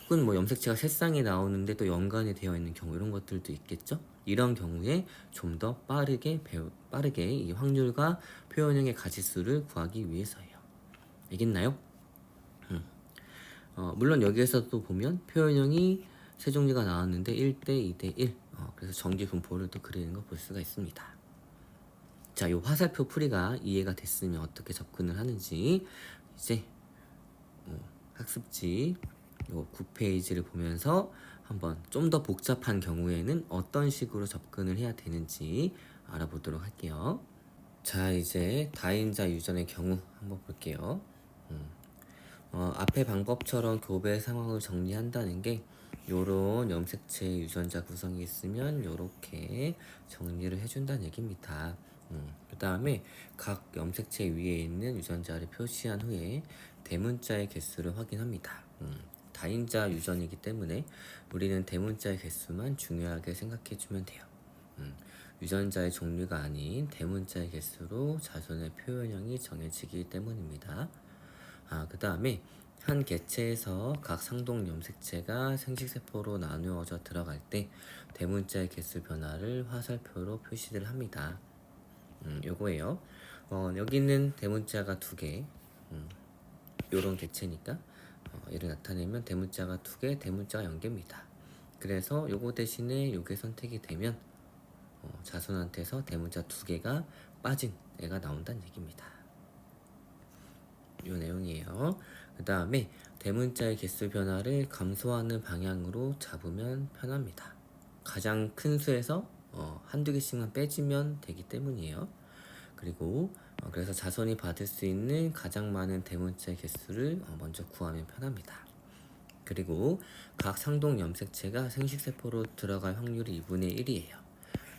혹은 뭐 염색체가 세 쌍이 나오는데 또 연관이 되어 있는 경우 이런 것들도 있겠죠. 이런 경우에 좀 더 빠르게 이 확률과 표현형의 가지수를 구하기 위해서예요. 알겠나요? 물론 여기에서도 보면 표현형이 세 종류가 나왔는데 1대 2대 1 그래서 정기 분포를 또 그리는 거 볼 수가 있습니다. 자, 이 화살표 풀이가 이해가 됐으면 어떻게 접근을 하는지 이제 학습지 요 9페이지를 보면서 한번 좀 더 복잡한 경우에는 어떤 식으로 접근을 해야 되는지 알아보도록 할게요. 자, 이제 다인자 유전의 경우 한번 볼게요. 앞의 방법처럼 교배 상황을 정리한다는 게 요런 염색체 유전자 구성이 있으면 요렇게 정리를 해준다는 얘기입니다. 그 다음에 각 염색체 위에 있는 유전자를 표시한 후에 대문자의 개수를 확인합니다. 다인자 유전이기 때문에 우리는 대문자의 개수만 중요하게 생각해주면 돼요. 유전자의 종류가 아닌 대문자의 개수로 자손의 표현형이 정해지기 때문입니다. 그 다음에 한 개체에서 각 상동 염색체가 생식세포로 나누어져 들어갈 때 대문자의 개수 변화를 화살표로 표시를 합니다. 요거예요. 여기는 대문자가 2개, 요런 개체니까 얘를 나타내면 대문자가 2개, 대문자가 0개입니다. 그래서 요거 대신에 요게 선택이 되면 자손한테서 대문자 2개가 빠진 애가 나온다는 얘기입니다. 요 내용이에요. 그 다음에 대문자의 개수 변화를 감소하는 방향으로 잡으면 편합니다. 가장 큰 수에서 한두 개씩만 빼주면 되기 때문이에요. 그리고 그래서 자손이 받을 수 있는 가장 많은 대문자의 개수를 먼저 구하면 편합니다. 그리고 각 상동 염색체가 생식세포로 들어갈 확률이 2분의 1이에요.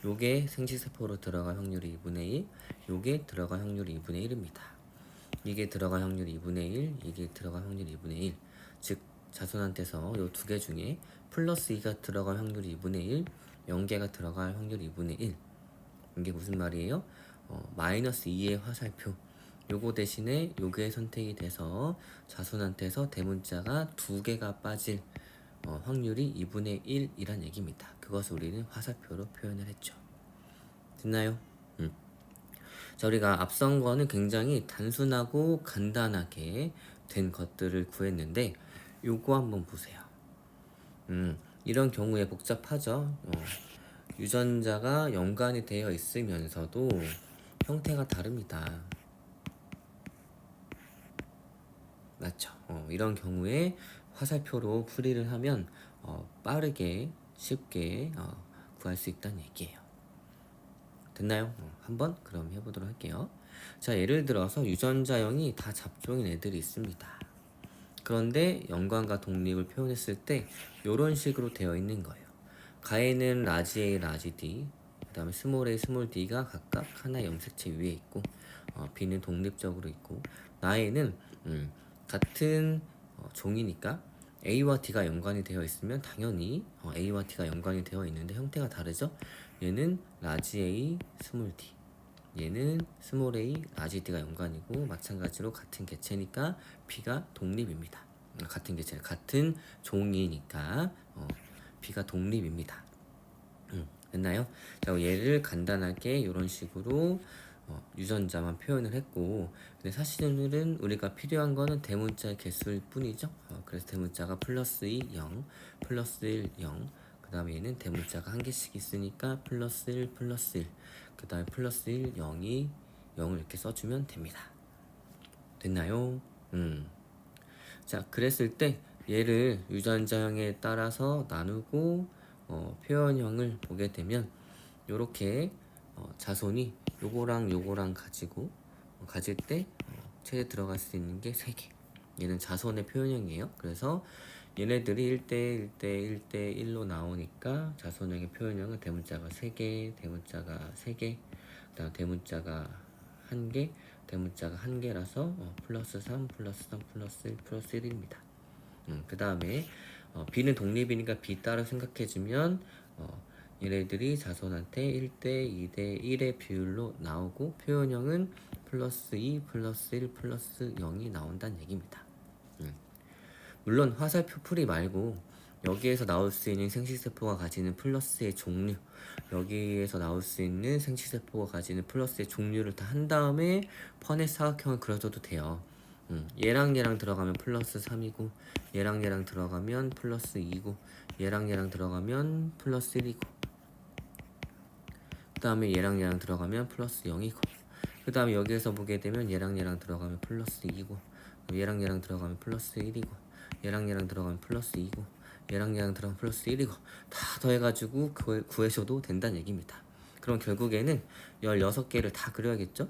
요게 생식세포로 들어갈 확률이 2분의 1, 요게 들어갈 확률이 2분의 1입니다. 이게 들어갈 확률이 2분의 1, 이게 들어갈 확률이 2분의 1. 즉 자손한테서 요 두 개 중에 플러스 2가 들어갈 확률이 2분의 1, 0개가 들어갈 확률이 2분의 1. 이게 무슨 말이에요? 마이너스 2의 화살표, 요거 대신에 요게 선택이 돼서 자손한테서 대문자가 2개가 빠질 확률이 2분의 1이란 얘기입니다. 그것을 우리는 화살표로 표현을 했죠. 됐나요? 자, 우리가 앞선 거는 굉장히 단순하고 간단하게 된 것들을 구했는데 요거 한번 보세요. 이런 경우에 복잡하죠. 유전자가 연관이 되어 있으면서도 형태가 다릅니다. 맞죠? 이런 경우에 화살표로 풀이를 하면 빠르게 쉽게 구할 수 있다는 얘기예요. 됐나요? 한번 그럼 해보도록 할게요. 자, 예를 들어서 유전자형이 다 잡종인 애들이 있습니다. 그런데 연관과 독립을 표현했을 때 이런 식으로 되어 있는 거예요. 가에는 라지 A, 라지 D, 그 다음에 스몰 a, 스몰 d가 각각 하나의 염색체 위에 있고 B는 독립적으로 있고 나에는 같은 종이니까 A와 D가 연관이 되어 있으면 당연히 A와 D가 연관이 되어 있는데 형태가 다르죠. 얘는 라지 A, 스몰 D, 얘는 스몰 a, 라지 d가 연관이고 마찬가지로 같은 개체니까 B가 독립입니다. 같은 개체, 같은 종이니까 B가 독립입니다. 됐나요? 자, 얘를 간단하게 이런 식으로 유전자만 표현을 했고, 근데 사실은 우리가 필요한 거는 대문자의 개수일 뿐이죠. 그래서 대문자가 플러스 2, 0, 플러스 1, 0, 그 다음에 얘는 대문자가 한 개씩 있으니까 플러스 1, 플러스 1, 그 다음에 플러스 1, 0이 0을 이렇게 써주면 됩니다. 됐나요? 자, 그랬을 때 얘를 유전자형에 따라서 나누고 표현형을 보게 되면 요렇게 자손이 요거랑 요거랑 가지고 가질 때 최대 들어갈 수 있는 게 3개. 얘는 자손의 표현형이에요. 그래서 얘네들이 1대 1대 1대 1로 나오니까 자손형의 표현형은 대문자가 3개, 대문자가 3개, 그다음 대문자가 1개, 대문자가 1개라서 플러스 3, 플러스 3, 플러스 1, 플러스 1입니다. 그 다음에 B는 독립이니까 B 따로 생각해주면 얘네들이 자손한테 1대 2대 1의 비율로 나오고 표현형은 플러스 2, 플러스 1, 플러스 0이 나온다는 얘기입니다. 물론 화살표 풀이 말고 여기에서 나올 수 있는 생식세포가 가지는 플러스의 종류, 여기에서 나올 수 있는 생식세포가 가지는 플러스의 종류를 다 한 다음에 퍼넷 사각형을 그려줘도 돼요. 얘랑 얘랑 들어가면 플러스 3이고 얘랑 얘랑 들어가면 플러스 2고 얘랑 얘랑 들어가면 플러스 1이고 그 다음에 얘랑 얘랑 들어가면 플러스 0이고 그 다음에 여기에서 보게 되면 얘랑 얘랑 들어가면 플러스 2고 얘랑 얘랑 들어가면 플러스 1이고 얘랑 얘랑 들어가면 플러스 2고 얘랑 얘랑 들어가면 플러스 1이고 다 더해가지고 구해줘도 된다는 얘기입니다. 그럼 결국에는 16개를 다 그려야겠죠?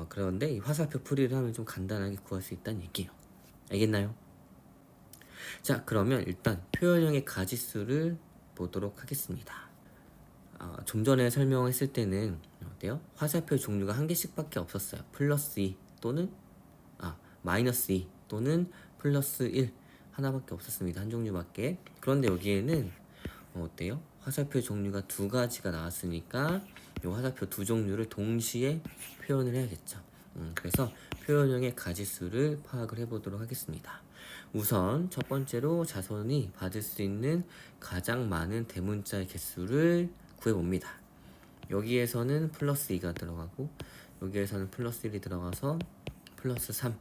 그런데 이 화살표 풀이를 하면 좀 간단하게 구할 수 있다는 얘기예요. 알겠나요? 자, 그러면 일단 표현형의 가지수를 보도록 하겠습니다. 좀 전에 설명했을 때는 어때요? 화살표 종류가 한 개씩밖에 없었어요. 플러스 2 또는 마이너스 2 또는 플러스 1 하나밖에 없었습니다. 한 종류밖에. 그런데 여기에는 어때요? 화살표 종류가 2가지가 나왔으니까 이 화살표 2종류를 동시에 표현을 해야겠죠. 그래서 표현형의 가지수를 파악을 해보도록 하겠습니다. 우선 첫 번째로 자손이 받을 수 있는 가장 많은 대문자의 개수를 구해봅니다. 여기에서는 플러스 2가 들어가고 여기에서는 플러스 1이 들어가서 플러스 3,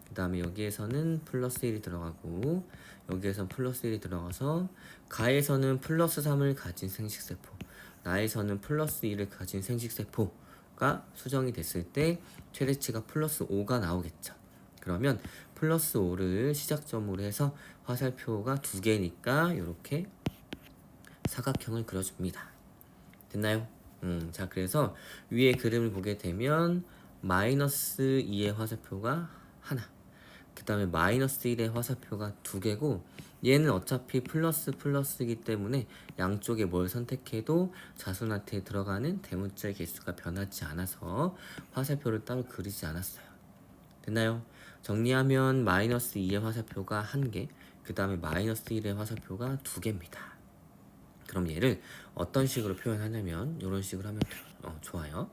그 다음에 여기에서는 플러스 1이 들어가고 여기에서는 플러스 1이 들어가서 가에서는 플러스 3을 가진 생식세포, 나에서는 플러스 2를 가진 생식세포가 수정이 됐을 때 최대치가 플러스 5가 나오겠죠. 그러면 플러스 5를 시작점으로 해서 화살표가 2개니까 이렇게 사각형을 그려줍니다. 됐나요? 자, 그래서 위에 그림을 보게 되면 마이너스 2의 화살표가 하나, 그 다음에 마이너스 1의 화살표가 2개고 얘는 어차피 플러스 플러스이기 때문에 양쪽에 뭘 선택해도 자손한테 들어가는 대문자의 개수가 변하지 않아서 화살표를 따로 그리지 않았어요. 됐나요? 정리하면 마이너스 2의 화살표가 1개, 그 다음에 마이너스 1의 화살표가 2개입니다. 그럼 얘를 어떤 식으로 표현하냐면 이런 식으로 하면 좋아요.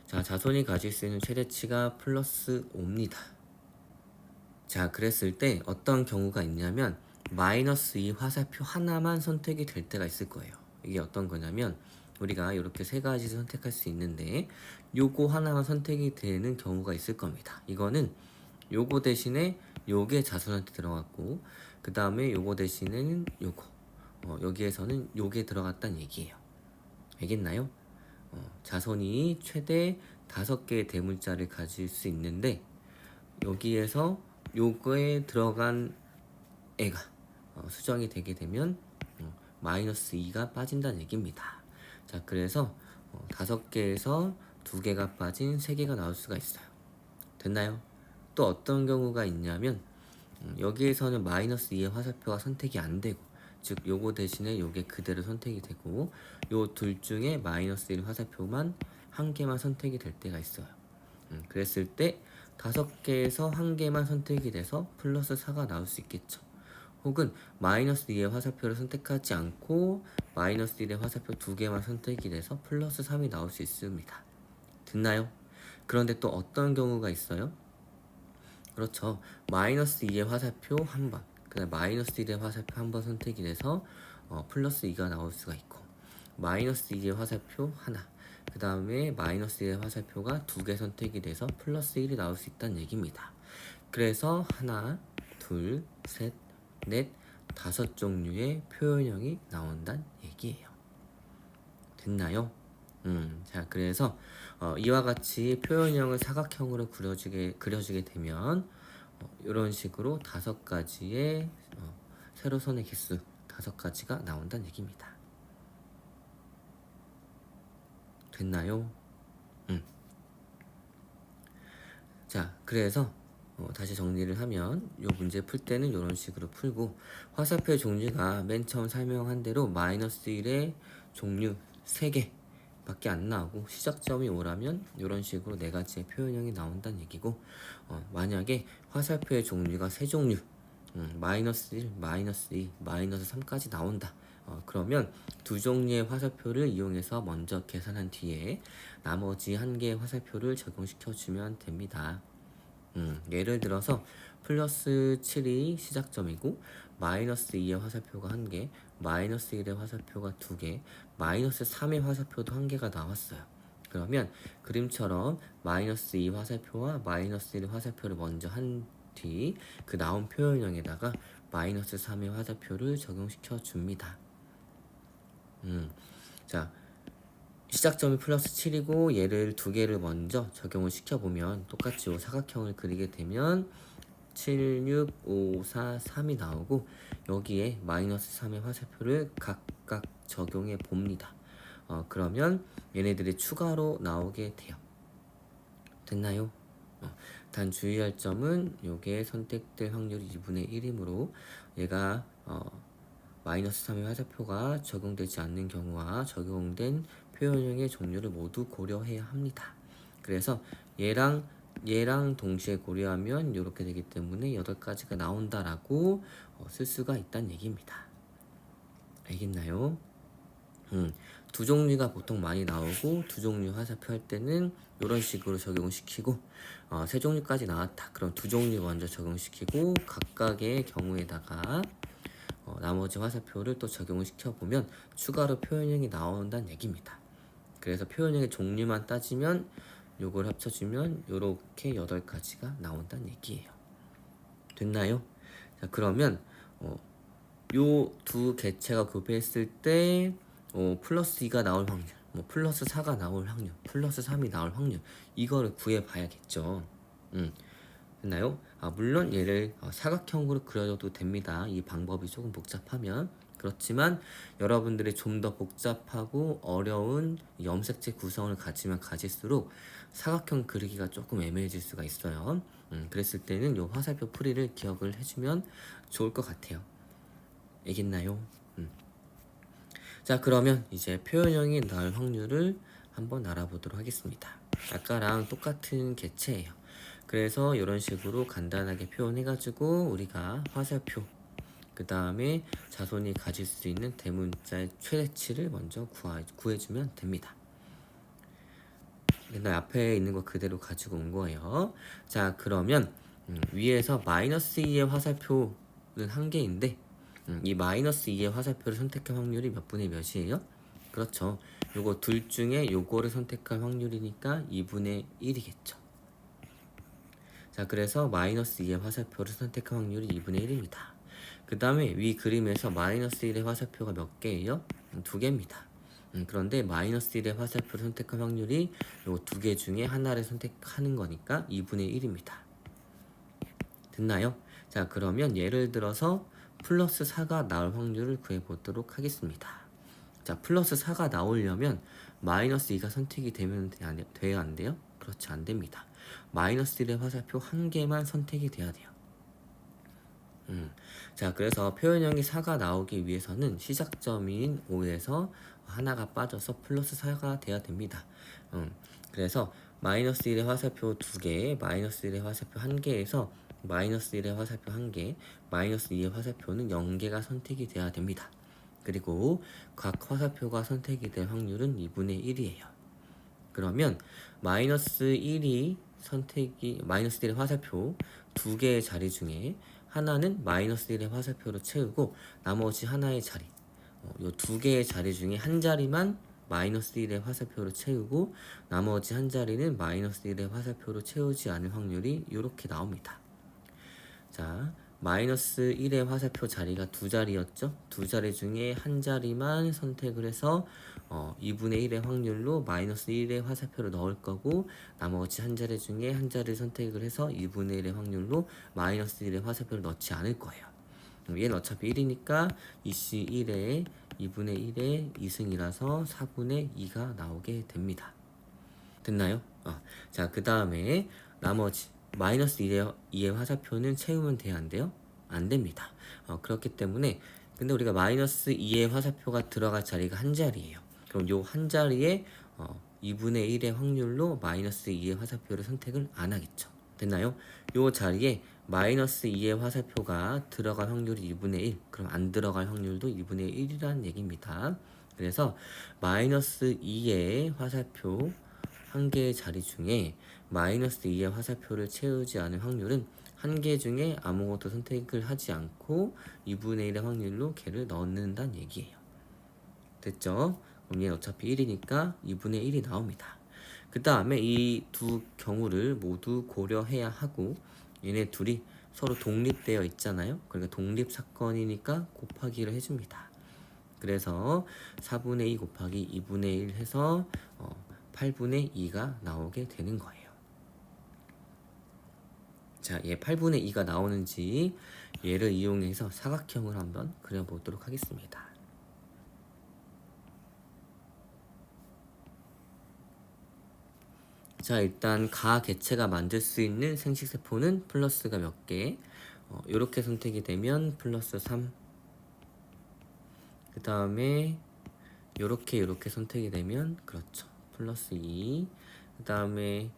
자, 자손이 가질 수 있는 최대치가 플러스 5입니다. 자, 그랬을 때 어떤 경우가 있냐면 마이너스 2 화살표 하나만 선택이 될 때가 있을 거예요. 이게 어떤 거냐면 우리가 이렇게 세 가지 선택할 수 있는데 요거 하나만 선택이 되는 경우가 있을 겁니다. 이거는 요거 대신에 요게 자손한테 들어갔고 그 다음에 요거 대신에는 요거 여기에서는 요게 들어갔다는 얘기예요. 알겠나요? 자손이 최대 5개의 대문자를 가질 수 있는데 여기에서 요거에 들어간 애가 수정이 되게 되면 마이너스 2가 빠진다는 얘기입니다. 자, 그래서 5개에서 2개가 빠진 3개가 나올 수가 있어요. 됐나요? 또 어떤 경우가 있냐면 여기에서는 마이너스 2의 화살표가 선택이 안 되고 즉 요거 대신에 요게 그대로 선택이 되고 요 둘 중에 마이너스 1 화살표만 한 개만 선택이 될 때가 있어요. 그랬을 때 5개에서 한 개만 선택이 돼서 플러스 4가 나올 수 있겠죠. 혹은 마이너스 2의 화살표를 선택하지 않고 마이너스 1의 화살표 2개만 선택이 돼서 플러스 3이 나올 수 있습니다. 됐나요? 그런데 또 어떤 경우가 있어요? 그렇죠. 마이너스 2의 화살표 한 번, 그 다음 마이너스 1의 화살표 한 번 선택이 돼서 플러스 2가 나올 수가 있고 마이너스 2의 화살표 하나, 그 다음에 마이너스 1의 화살표가 2개 선택이 돼서 플러스 1이 나올 수 있다는 얘기입니다. 그래서 하나, 둘, 셋, 넷, 5종류의 표현형이 나온다는 얘기예요. 됐나요? 자, 그래서 이와 같이 표현형을 사각형으로 그려지게 되면 이런 식으로 5가지의 세로선의 개수 5가지가 나온다는 얘기입니다. 됐나요? 자, 그래서 다시 정리를 하면 이 문제 풀 때는 이런 식으로 풀고 화살표의 종류가 맨 처음 설명한 대로 마이너스 1의 종류 3개 밖에 안 나오고 시작점이 5라면 이런 식으로 4가지의 표현형이 나온다는 얘기고 만약에 화살표의 종류가 3종류 마이너스 1, 마이너스 2, 마이너스 3까지 나온다. 그러면 2종류의 화살표를 이용해서 먼저 계산한 뒤에 나머지 1개의 화살표를 적용시켜주면 됩니다. 예를 들어서 플러스 7이 시작점이고 마이너스 2의 화살표가 1개, 마이너스 1의 화살표가 2개, 마이너스 3의 화살표도 1개가 나왔어요. 그러면 그림처럼 마이너스 2 화살표와 마이너스 1 화살표를 먼저 한 뒤 그 나온 표현형에다가 마이너스 3의 화살표를 적용시켜 줍니다. 자, 시작점이 플러스 7이고 얘를 2개를 먼저 적용을 시켜보면 똑같이 요 사각형을 그리게 되면 7, 6, 5, 4, 3이 나오고 여기에 마이너스 3의 화살표를 각각 적용해 봅니다. 그러면 얘네들이 추가로 나오게 돼요. 됐나요? 단 주의할 점은 요게 선택될 확률이 2분의 1이므로 얘가 마이너스 3의 화살표가 적용되지 않는 경우와 적용된 표현형의 종류를 모두 고려해야 합니다. 그래서 얘랑 동시에 고려하면 이렇게 되기 때문에 8가지가 나온다라고 쓸 수가 있다는 얘기입니다. 알겠나요? 2종류가 보통 많이 나오고 2종류 화살표 할 때는 이런 식으로 적용시키고 3종류까지 나왔다. 그럼 2종류 먼저 적용시키고 각각의 경우에다가 나머지 화살표를 또 적용을 시켜보면 추가로 표현형이 나온다는 얘기입니다. 그래서 표현형의 종류만 따지면 요걸 합쳐주면 요렇게 8가지가 나온다는 얘기예요. 됐나요? 자, 그러면 요 두 개체가 교배했을 때 플러스 2가 나올 확률, 플러스 4가 나올 확률, 플러스 3이 나올 확률 이거를 구해봐야겠죠. 됐나요? 물론 얘를 사각형으로 그려줘도 됩니다. 이 방법이 조금 복잡하면 그렇지만 여러분들이 좀 더 복잡하고 어려운 염색체 구성을 가지면 가질수록 사각형 그리기가 조금 애매해질 수가 있어요. 그랬을 때는 이 화살표 풀이를 기억을 해주면 좋을 것 같아요. 알겠나요? 자, 그러면 이제 표현형이 나올 확률을 한번 알아보도록 하겠습니다. 아까랑 똑같은 개체예요. 그래서 이런 식으로 간단하게 표현해가지고 우리가 화살표 그 다음에 자손이 가질 수 있는 대문자의 최대치를 먼저 구해주면 됩니다. 옛날 앞에 있는 거 그대로 가지고 온 거예요. 자, 그러면 위에서 마이너스 2의 화살표는 한 개인데 이 마이너스 2의 화살표를 선택할 확률이 몇 분의 몇이에요? 그렇죠. 요거 둘 중에 요거를 선택할 확률이니까 2분의 1이겠죠. 자, 그래서 마이너스 2의 화살표를 선택할 확률이 2분의 1입니다. 그 다음에 위 그림에서 마이너스 1의 화살표가 몇 개예요? 두 개입니다. 그런데 마이너스 1의 화살표를 선택할 확률이 요 두 개 중에 하나를 선택하는 거니까 2분의 1입니다. 됐나요? 자, 그러면 예를 들어서 플러스 4가 나올 확률을 구해보도록 하겠습니다. 자, 플러스 4가 나오려면 마이너스 2가 선택이 되면 돼요, 안 돼요? 그렇지, 안 됩니다. 마이너스 1의 화살표 한 개만 선택이 돼야 돼요. 자, 그래서 표현형이 4가 나오기 위해서는 시작점인 5에서 하나가 빠져서 플러스 4가 돼야 됩니다. 그래서 마이너스 1의 화살표 2개, 마이너스 1의 화살표 1개에서 마이너스 1의 화살표 1개, 마이너스 2의 화살표는 0개가 선택이 돼야 됩니다. 그리고 각 화살표가 선택이 될 확률은 2분의 1이에요. 그러면 마이너스 1이 마이너스 1의 화살표 2개의 자리 중에 하나는 마이너스 1의 화살표로 채우고 나머지 하나의 자리, 요 2개의 자리 중에 한 자리만 마이너스 1의 화살표로 채우고 나머지 한 자리는 마이너스 1의 화살표로 채우지 않을 확률이 이렇게 나옵니다. 자, 마이너스 1의 화살표 자리가 두 자리였죠? 두 자리 중에 한 자리만 선택을 해서 2분의 1의 확률로 마이너스 1의 화살표를 넣을 거고 나머지 한 자리 중에 한 자리를 선택을 해서 2분의 1의 확률로 마이너스 1의 화살표를 넣지 않을 거예요. 얘는 어차피 1이니까 2C1에 2분의 1의 2승이라서 4분의 2가 나오게 됩니다. 됐나요? 자, 그 다음에 나머지 마이너스 2의 화살표는 채우면 돼야 안 돼요? 안 됩니다. 그렇기 때문에 근데 우리가 마이너스 2의 화살표가 들어갈 자리가 한 자리예요. 그럼 요 한 자리에 2분의 1의 확률로 마이너스 2의 화살표를 선택을 안 하겠죠. 됐나요? 요 자리에 마이너스 2의 화살표가 들어갈 확률이 2분의 1, 그럼 안 들어갈 확률도 2분의 1이라는 얘기입니다. 그래서 마이너스 2의 화살표 한 개의 자리 중에 마이너스 2의 화살표를 채우지 않을 확률은 한 개 중에 아무것도 선택을 하지 않고 2분의 1의 확률로 걔를 넣는다는 얘기예요. 됐죠? 그럼 얘는 어차피 1이니까 2분의 1이 나옵니다. 그 다음에 이 두 경우를 모두 고려해야 하고 얘네 둘이 서로 독립되어 있잖아요. 그러니까 독립 사건이니까 곱하기를 해줍니다. 그래서 4분의 2 곱하기 2분의 1 해서 8분의 2가 나오게 되는 거예요. 자, 얘 8분의 2가 나오는지 얘를 이용해서 사각형을 한번 그려보도록 하겠습니다. 자, 일단 가 개체가 만들 수 있는 생식세포는 플러스가 몇 개? 이렇게 선택이 되면 플러스 3. 그 다음에 요렇게 선택이 되면 그렇죠. 플러스 2. 그 다음에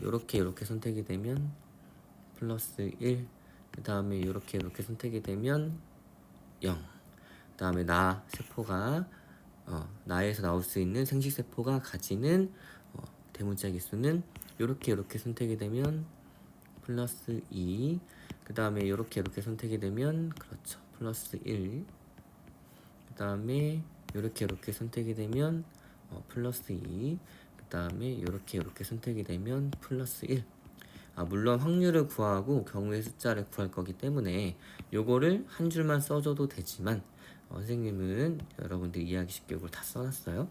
요렇게 선택이 되면 플러스 1. 그 다음에 요렇게 선택이 되면 0. 그 다음에 나 세포가 나에서 나올 수 있는 생식세포가 가지는 대문자 기수는 요렇게 선택이 되면 플러스 2. 그 다음에 요렇게 선택이 되면 그렇죠. 플러스 1. 그 다음에 요렇게 선택이 되면 플러스 2. 그 다음에 요렇게 선택이 되면 플러스 1. 물론 확률을 구하고 경우의 숫자를 구할 거기 때문에 요거를 한 줄만 써줘도 되지만 선생님은 여러분들이 이해하기 쉽게 이걸 다 써놨어요.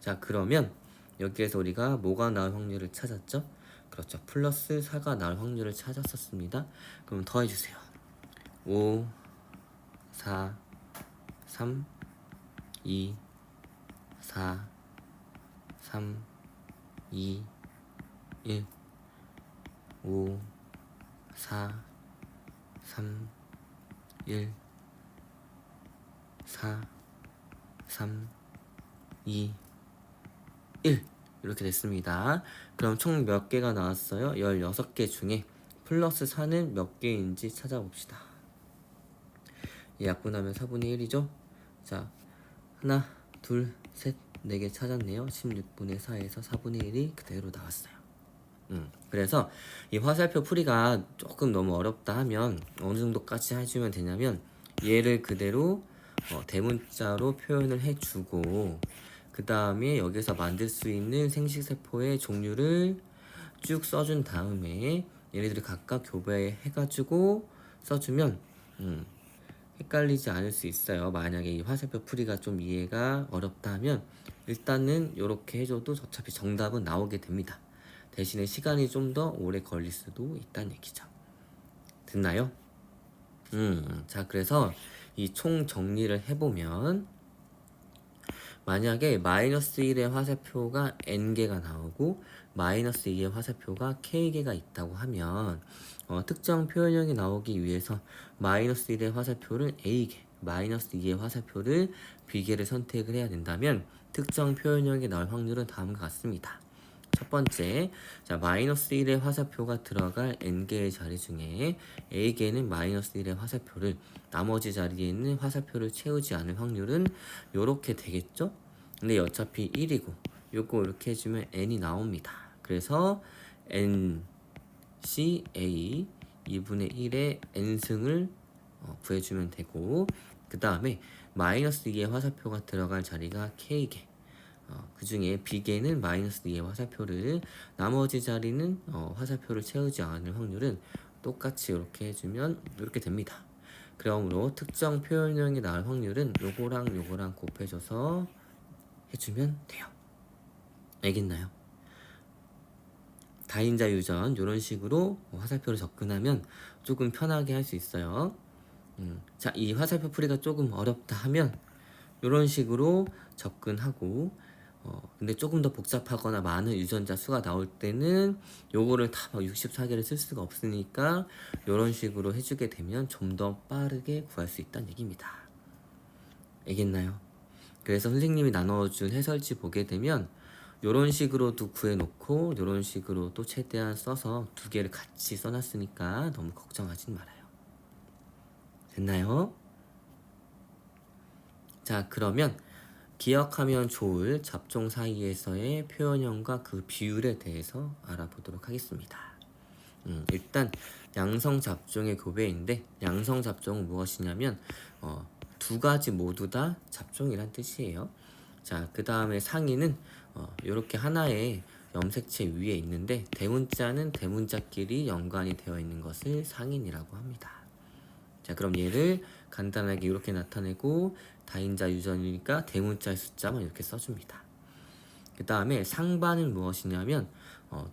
자, 그러면 여기에서 우리가 뭐가 나올 확률을 찾았죠? 그렇죠. 플러스 4가 나올 확률을 찾았었습니다. 그럼 더해주세요. 5, 4, 3, 2, 4, 3, 2, 1, 5, 4, 3, 1, 4, 3, 2, 1 이렇게 됐습니다. 그럼 총 몇 개가 나왔어요? 16개 중에 플러스 4는 몇 개인지 찾아봅시다. 약분하면 4분의 1이죠? 자, 하나, 둘, 셋, 4개 찾았네요. 16분의 4에서 4분의 1이 그대로 나왔어요. 그래서 이 화살표 풀이가 조금 너무 어렵다 하면 어느 정도까지 해주면 되냐면 얘를 그대로 대문자로 표현을 해주고 그 다음에 여기서 만들 수 있는 생식세포의 종류를 쭉 써준 다음에 얘네들을 각각 교배해가지고 써주면 헷갈리지 않을 수 있어요. 만약에 이 화살표 풀이가 좀 이해가 어렵다 하면 일단은 이렇게 해줘도 어차피 정답은 나오게 됩니다. 대신에 시간이 좀 더 오래 걸릴 수도 있다는 얘기죠. 됐나요? 자, 그래서 이 총 정리를 해보면 만약에 마이너스 1의 화살표가 n개가 나오고 마이너스 2의 화살표가 k개가 있다고 하면 특정 표현형이 나오기 위해서 마이너스 1의 화살표를 a개, 마이너스 2의 화살표를 b개를 선택을 해야 된다면 특정 표현형이 나올 확률은 다음과 같습니다. 첫 번째, 자, 마이너스 1의 화살표가 들어갈 n개의 자리 중에 a개는 마이너스 1의 화살표를 나머지 자리에 있는 화살표를 채우지 않을 확률은 요렇게 되겠죠? 근데 어차피 1이고 요거 이렇게 해주면 n이 나옵니다. 그래서 n c a 2분의 1의 n승을 구해주면 되고 그 다음에 마이너스 2의 화살표가 들어갈 자리가 k개 그 중에 b개는 마이너스 2의 화살표를 나머지 자리는 화살표를 채우지 않을 확률은 똑같이 이렇게 해주면 이렇게 됩니다. 그러므로 특정 표현형이 나올 확률은 요거랑 요거랑 곱해줘서 해주면 돼요. 알겠나요? 다인자 유전 이런 식으로 화살표를 접근하면 조금 편하게 할 수 있어요. 자, 이 화살표 풀이가 조금 어렵다 하면 이런 식으로 접근하고 근데 조금 더 복잡하거나 많은 유전자 수가 나올 때는 요거를 다 64개를 쓸 수가 없으니까 이런 식으로 해주게 되면 좀 더 빠르게 구할 수 있다는 얘기입니다. 알겠나요? 그래서 선생님이 나눠준 해설지 보게 되면 요런 식으로도 구해놓고 요런 식으로도 최대한 써서 두 개를 같이 써놨으니까 너무 걱정하진 말아요. 됐나요? 자, 그러면 기억하면 좋을 잡종 사이에서의 표현형과 그 비율에 대해서 알아보도록 하겠습니다. 일단 양성 잡종의 교배인데 양성 잡종은 무엇이냐면 두 가지 모두 다 잡종이란 뜻이에요. 자, 그 다음에 상인은 이렇게 하나의 염색체 위에 있는데 대문자는 대문자끼리 연관이 되어 있는 것을 상인이라고 합니다. 자, 그럼 얘를 간단하게 이렇게 나타내고 다인자 유전이니까 대문자의 숫자만 이렇게 써줍니다. 그 다음에 상반은 무엇이냐면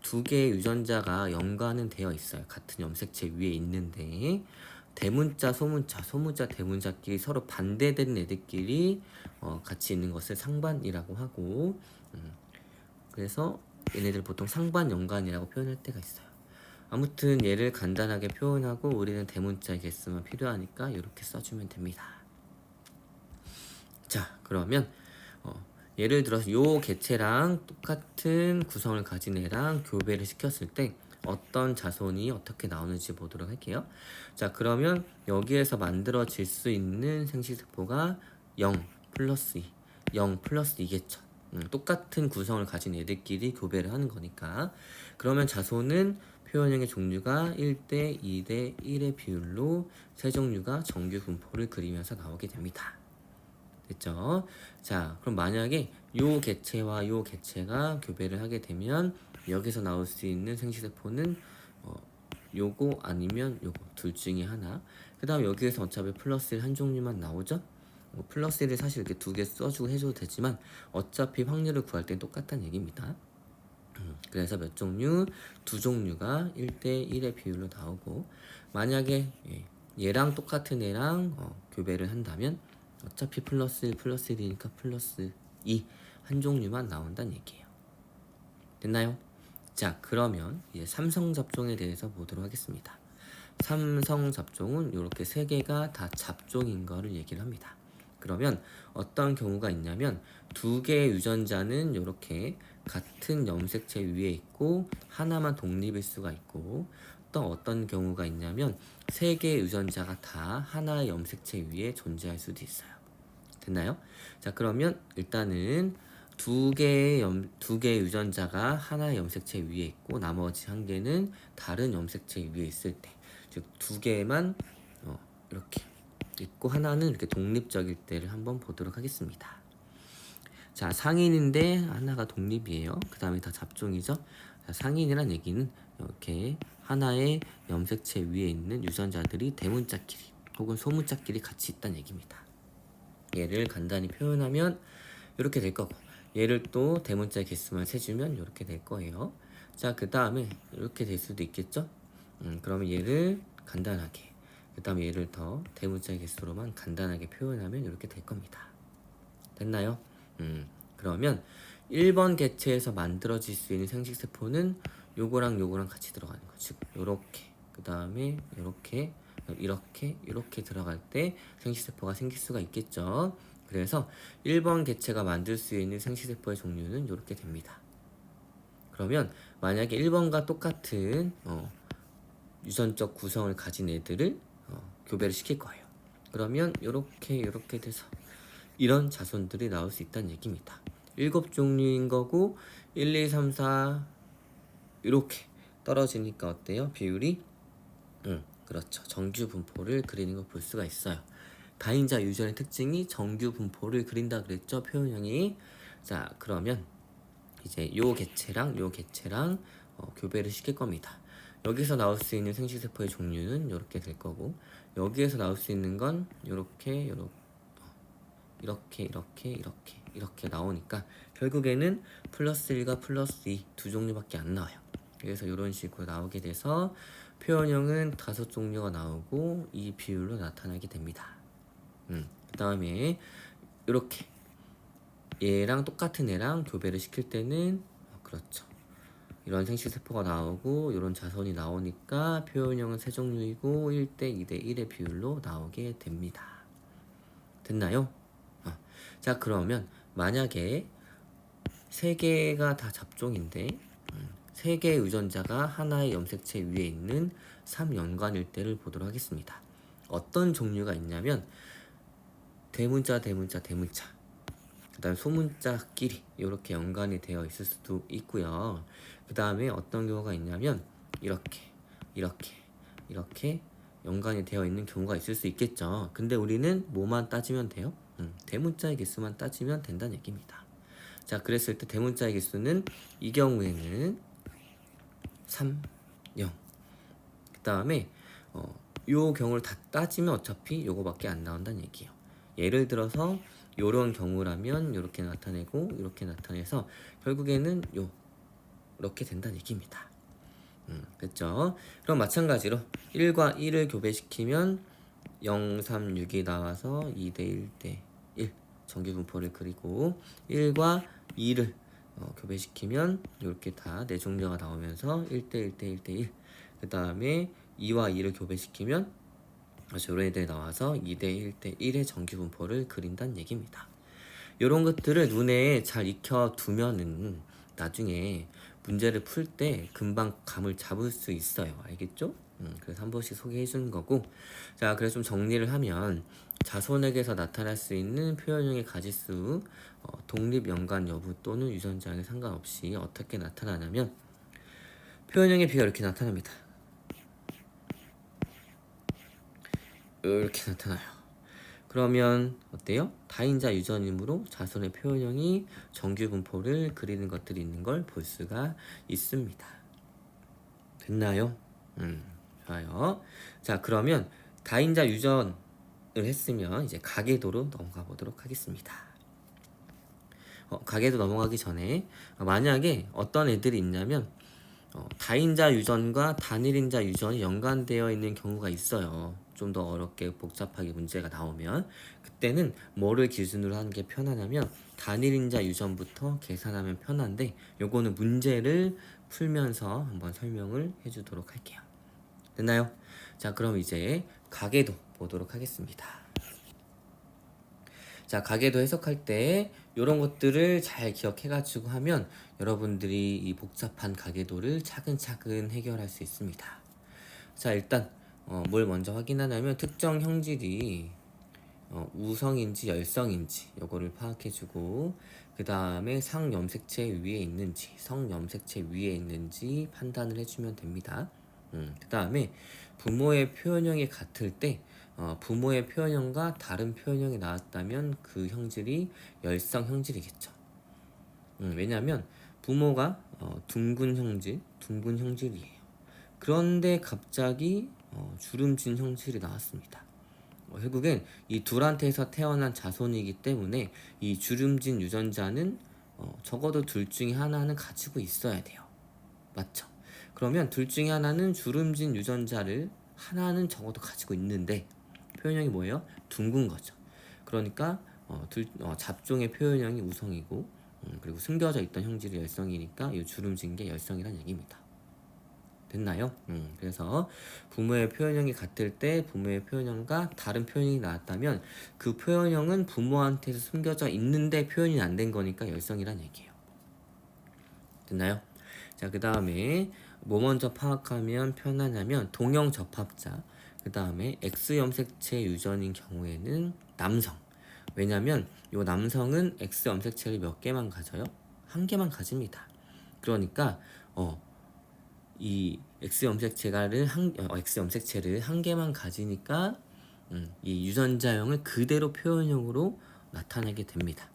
두 개의 유전자가 연관은 되어 있어요. 같은 염색체 위에 있는데 대문자, 소문자, 대문자끼리 서로 반대되는 애들끼리 같이 있는 것을 상반이라고 하고 그래서 얘네들 보통 상반 연관이라고 표현할 때가 있어요. 아무튼 얘를 간단하게 표현하고 우리는 대문자의 개수만 필요하니까 이렇게 써주면 됩니다. 자, 그러면 예를 들어서 요 개체랑 똑같은 구성을 가진 애랑 교배를 시켰을 때 어떤 자손이 어떻게 나오는지 보도록 할게요. 자, 그러면 여기에서 만들어질 수 있는 생식세포가 0 플러스 2, 0 플러스 2겠죠. 똑같은 구성을 가진 애들끼리 교배를 하는 거니까. 그러면 자손은 표현형의 종류가 1대 2대 1의 비율로 세 종류가 정규 분포를 그리면서 나오게 됩니다. 됐죠? 자, 그럼 만약에 요 개체와 요 개체가 교배를 하게 되면 여기서 나올 수 있는 생식세포는 요거 아니면 요거 둘 중에 하나. 그 다음 여기에서 어차피 플러스 1 한 종류만 나오죠? 플러스 1을 사실 이렇게 두 개 써주고 해줘도 되지만 어차피 확률을 구할 땐 똑같다는 얘기입니다. 그래서 몇 종류? 두 종류가 1대 1의 비율로 나오고 만약에 얘랑 똑같은 애랑 교배를 한다면 어차피 플러스 1 플러스 1이니까 플러스 2 한 종류만 나온다는 얘기예요. 됐나요? 자, 그러면 이제 삼성 잡종에 대해서 보도록 하겠습니다. 삼성 잡종은 이렇게 세 개가 다 잡종인 거를 얘기를 합니다. 그러면 어떤 경우가 있냐면 두 개의 유전자는 이렇게 같은 염색체 위에 있고 하나만 독립일 수가 있고 또 어떤 경우가 있냐면 세 개의 유전자가 다 하나의 염색체 위에 존재할 수도 있어요. 됐나요? 자, 그러면 일단은 두 개의 유전자가 하나의 염색체 위에 있고 나머지 한 개는 다른 염색체 위에 있을 때, 즉 두 개만 이렇게 있고 하나는 이렇게 독립적일 때를 한번 보도록 하겠습니다. 자, 상인인데 하나가 독립이에요. 그 다음에 다 잡종이죠. 자, 상인이란 얘기는 이렇게 하나의 염색체 위에 있는 유전자들이 대문자끼리 혹은 소문자끼리 같이 있다는 얘기입니다. 얘를 간단히 표현하면 이렇게 될 거고, 얘를 또 대문자 개수만 세주면 이렇게 될 거예요. 자, 그 다음에 이렇게 될 수도 있겠죠. 그러면 얘를 간단하게, 그 다음에 얘를 더 대문자 개수로만 간단하게 표현하면 이렇게 될 겁니다. 됐나요? 그러면 1번 개체에서 만들어질 수 있는 생식세포는 요거랑 요거랑 같이 들어가는 거. 즉 요렇게, 그 다음에 요렇게, 이렇게 들어갈 때 생식세포가 생길 수가 있겠죠. 그래서 1번 개체가 만들 수 있는 생식세포의 종류는 이렇게 됩니다. 그러면 만약에 1번과 똑같은 유전적 구성을 가진 애들을 교배를 시킬 거예요. 그러면 이렇게 돼서 이런 자손들이 나올 수 있다는 얘기입니다. 7종류인 거고 1, 2, 3, 4 이렇게 떨어지니까 어때요? 비율이? 그렇죠. 정규 분포를 그리는 걸 볼 수가 있어요. 다인자 유전의 특징이 정규 분포를 그린다 그랬죠? 표현형이. 자, 그러면 이제 요 개체랑 교배를 시킬 겁니다. 여기서 나올 수 있는 생식세포의 종류는 이렇게 될 거고, 여기에서 나올 수 있는 건 이렇게 나오니까 결국에는 플러스 1과 플러스 2 두 종류밖에 안 나와요. 그래서 이런 식으로 나오게 돼서 표현형은 5종류가 나오고 이 비율로 나타나게 됩니다. 그 다음에 이렇게 얘랑 똑같은 애랑 교배를 시킬 때는 그렇죠. 이런 생식세포가 나오고 이런 자손이 나오니까 표현형은 3종류이고 1대 2대 1의 비율로 나오게 됩니다. 됐나요? 자, 그러면 만약에 3개가 다 잡종인데 3개의 유전자가 하나의 염색체 위에 있는 3연관일 때를 보도록 하겠습니다. 어떤 종류가 있냐면 대문자, 그 다음에 소문자끼리 이렇게 연관이 되어 있을 수도 있고요. 그 다음에 어떤 경우가 있냐면 이렇게 연관이 되어 있는 경우가 있을 수 있겠죠. 근데 우리는 뭐만 따지면 돼요? 대문자의 개수만 따지면 된다는 얘기입니다. 자, 그랬을 때 대문자의 개수는 이 경우에는 3, 0. 그 다음에 요 경우를 다 따지면 어차피 요거밖에 안 나온다는 얘기예요. 예를 들어서 요런 경우라면 요렇게 나타내고 요렇게 나타내서 결국에는 요렇게 된다는 얘기입니다. 됐죠? 그럼 마찬가지로 1과 1을 교배시키면 0, 3, 6이 나와서 2대 1대 1 정규분포를 그리고 1과 2를 교배시키면 이렇게 다 4종류가 나오면서 1대 1대 1대 1. 그 다음에 2와 2를 교배시키면 이런 애들이 나와서 2대 1대 1의 정규분포를 그린다는 얘기입니다. 이런 것들을 눈에 잘 익혀두면은 나중에 문제를 풀 때 금방 감을 잡을 수 있어요. 알겠죠? 그래서 한 번씩 소개해 주는 거고. 자, 그래서 좀 정리를 하면 자손에게서 나타날 수 있는 표현형의 가지수, 독립 연관 여부 또는 유전자에 상관없이 어떻게 나타나냐면 표현형의 비가 이렇게 나타납니다. 이렇게 나타나요. 그러면 어때요? 다인자 유전이므로 자손의 표현형이 정규 분포를 그리는 것들이 있는 걸 볼 수가 있습니다. 됐나요? 좋아요. 자, 그러면 다인자 유전을 했으면 이제 가계도로 넘어가 보도록 하겠습니다. 가계도 넘어가기 전에 만약에 어떤 애들이 있냐면 다인자 유전과 단일인자 유전이 연관되어 있는 경우가 있어요. 좀 더 어렵게 복잡하게 문제가 나오면 그때는 뭐를 기준으로 하는 게 편하냐면 단일인자 유전부터 계산하면 편한데 요거는 문제를 풀면서 한번 설명을 해주도록 할게요. 됐나요? 자, 그럼 이제 가계도 보도록 하겠습니다. 자, 가계도 해석할 때 이런 것들을 잘 기억해가지고 하면 여러분들이 이 복잡한 가계도를 차근차근 해결할 수 있습니다. 자, 일단 뭘 먼저 확인하냐면 특정 형질이 우성인지 열성인지 요거를 파악해주고, 그 다음에 상염색체 위에 있는지, 성염색체 위에 있는지 판단을 해주면 됩니다. 그 다음에 부모의 표현형이 같을 때 부모의 표현형과 다른 표현형이 나왔다면 그 형질이 열성 형질이겠죠. 왜냐하면 부모가 둥근 형질, 둥근 형질이에요. 그런데 갑자기 주름진 형질이 나왔습니다. 결국엔 이 둘한테서 태어난 자손이기 때문에 이 주름진 유전자는 적어도 둘 중에 하나는 가지고 있어야 돼요. 맞죠? 그러면 둘 중에 하나는 주름진 유전자를 하나는 적어도 가지고 있는데 표현형이 뭐예요? 둥근 거죠. 그러니까 잡종의 표현형이 우성이고 그리고 숨겨져 있던 형질이 열성이니까 이 주름진 게 열성이란 얘기입니다. 됐나요? 그래서 부모의 표현형이 같을 때 부모의 표현형과 다른 표현이 나왔다면 그 표현형은 부모한테서 숨겨져 있는데 표현이 안 된 거니까 열성이란 얘기예요. 됐나요? 자, 그 다음에 뭐 먼저 파악하면 편하냐면 동형 접합자, 그 다음에 X염색체 유전인 경우에는 남성. 왜냐면 이 남성은 X염색체를 몇 개만 가져요? 한 개만 가집니다. 그러니까 이 X염색체를 한 개만 가지니까 이 유전자형을 그대로 표현형으로 나타내게 됩니다.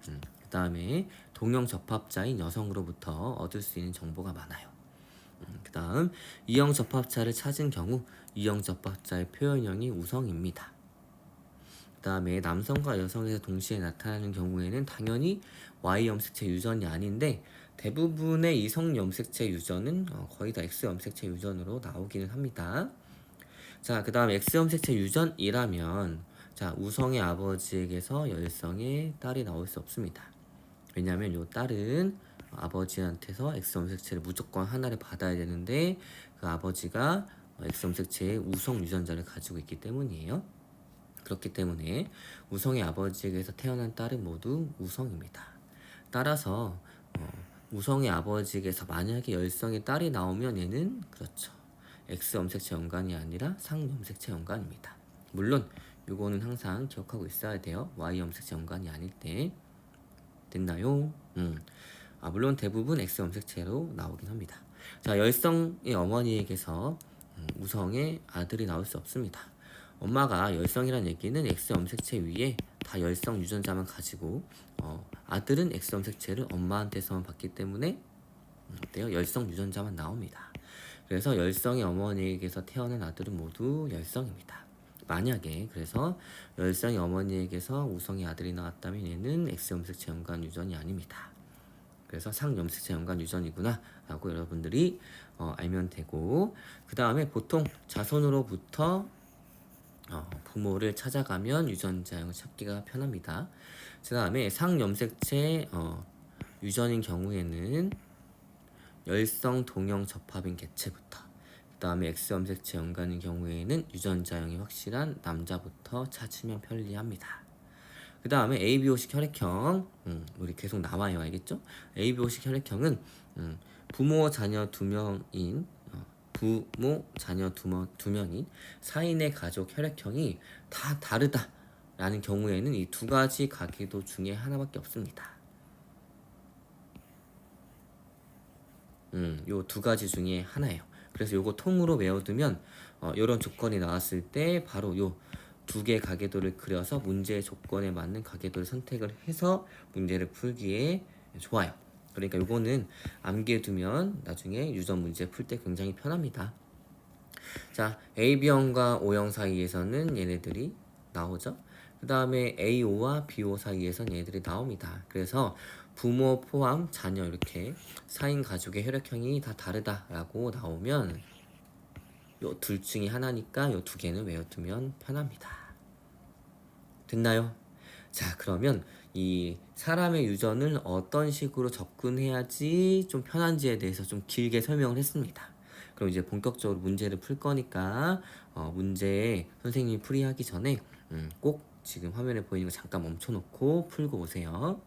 그 다음에 동형 접합자인 여성으로부터 얻을 수 있는 정보가 많아요. 그 다음 E형 접합자를 찾은 경우 E형 접합자의 표현형이 우성입니다. 그 다음에 남성과 여성에서 동시에 나타나는 경우에는 당연히 Y염색체 유전이 아닌데 대부분의 이성 염색체 유전은 거의 다 X염색체 유전으로 나오기는 합니다. 자, 그 다음 X염색체 유전이라면 자, 우성의 아버지에게서 열성의 딸이 나올 수 없습니다. 왜냐하면 이 딸은 아버지한테서 X염색체를 무조건 하나를 받아야 되는데 그 아버지가 X염색체의 우성 유전자를 가지고 있기 때문이에요. 그렇기 때문에 우성의 아버지에게서 태어난 딸은 모두 우성입니다. 따라서 우성의 아버지에게서 만약에 열성의 딸이 나오면 얘는 그렇죠. X염색체 연관이 아니라 상염색체 연관입니다. 물론 이거는 항상 기억하고 있어야 돼요. Y염색체 연관이 아닐 때. 됐나요? 물론 대부분 X염색체로 나오긴 합니다. 자, 열성의 어머니에게서 우성의 아들이 나올 수 없습니다. 엄마가 열성이란 얘기는 X염색체 위에 다 열성 유전자만 가지고 아들은 X염색체를 엄마한테서만 받기 때문에 어때요? 열성 유전자만 나옵니다. 그래서 열성의 어머니에게서 태어난 아들은 모두 열성입니다. 만약에 그래서 열성의 어머니에게서 우성의 아들이 나왔다면 얘는 X염색체 연관 유전이 아닙니다. 그래서 상염색체 연관 유전이구나 라고 여러분들이 알면 되고 그 다음에 보통 자손으로부터 부모를 찾아가면 유전자형을 찾기가 편합니다. 그 다음에 상염색체 유전인 경우에는 열성 동형 접합인 개체부터 그 다음에 X염색체 연관인 경우에는 유전자형이 확실한 남자부터 찾으면 편리합니다. 그 다음에 ABO식 혈액형 우리 계속 나와요. 알겠죠? ABO식 혈액형은 부모 자녀 두 명인 부모 자녀 두 명인 4인의 가족 혈액형이 다 다르다라는 경우에는 이 두 가지 가계도 중에 하나밖에 없습니다. 요 두 가지 중에 하나예요. 그래서 요거 통으로 외워두면 이런 조건이 나왔을 때 바로 요 두 개 가계도를 그려서 문제의 조건에 맞는 가계도를 선택을 해서 문제를 풀기에 좋아요. 그러니까 요거는 암기해두면 나중에 유전 문제 풀 때 굉장히 편합니다. 자, AB형과 O형 사이에서는 얘네들이 나오죠. 그 다음에 AO와 BO 사이에서는 얘네들이 나옵니다. 그래서 부모 포함 자녀 이렇게 4인 가족의 혈액형이 다 다르다라고 나오면 요 둘 중에 하나니까 요 두 개는 외워두면 편합니다. 됐나요? 자, 그러면 이 사람의 유전을 어떤 식으로 접근해야지 좀 편한지에 대해서 좀 길게 설명을 했습니다. 그럼 이제 본격적으로 문제를 풀 거니까 문제 선생님이 풀이하기 전에 꼭 지금 화면에 보이는 거 잠깐 멈춰놓고 풀고 오세요.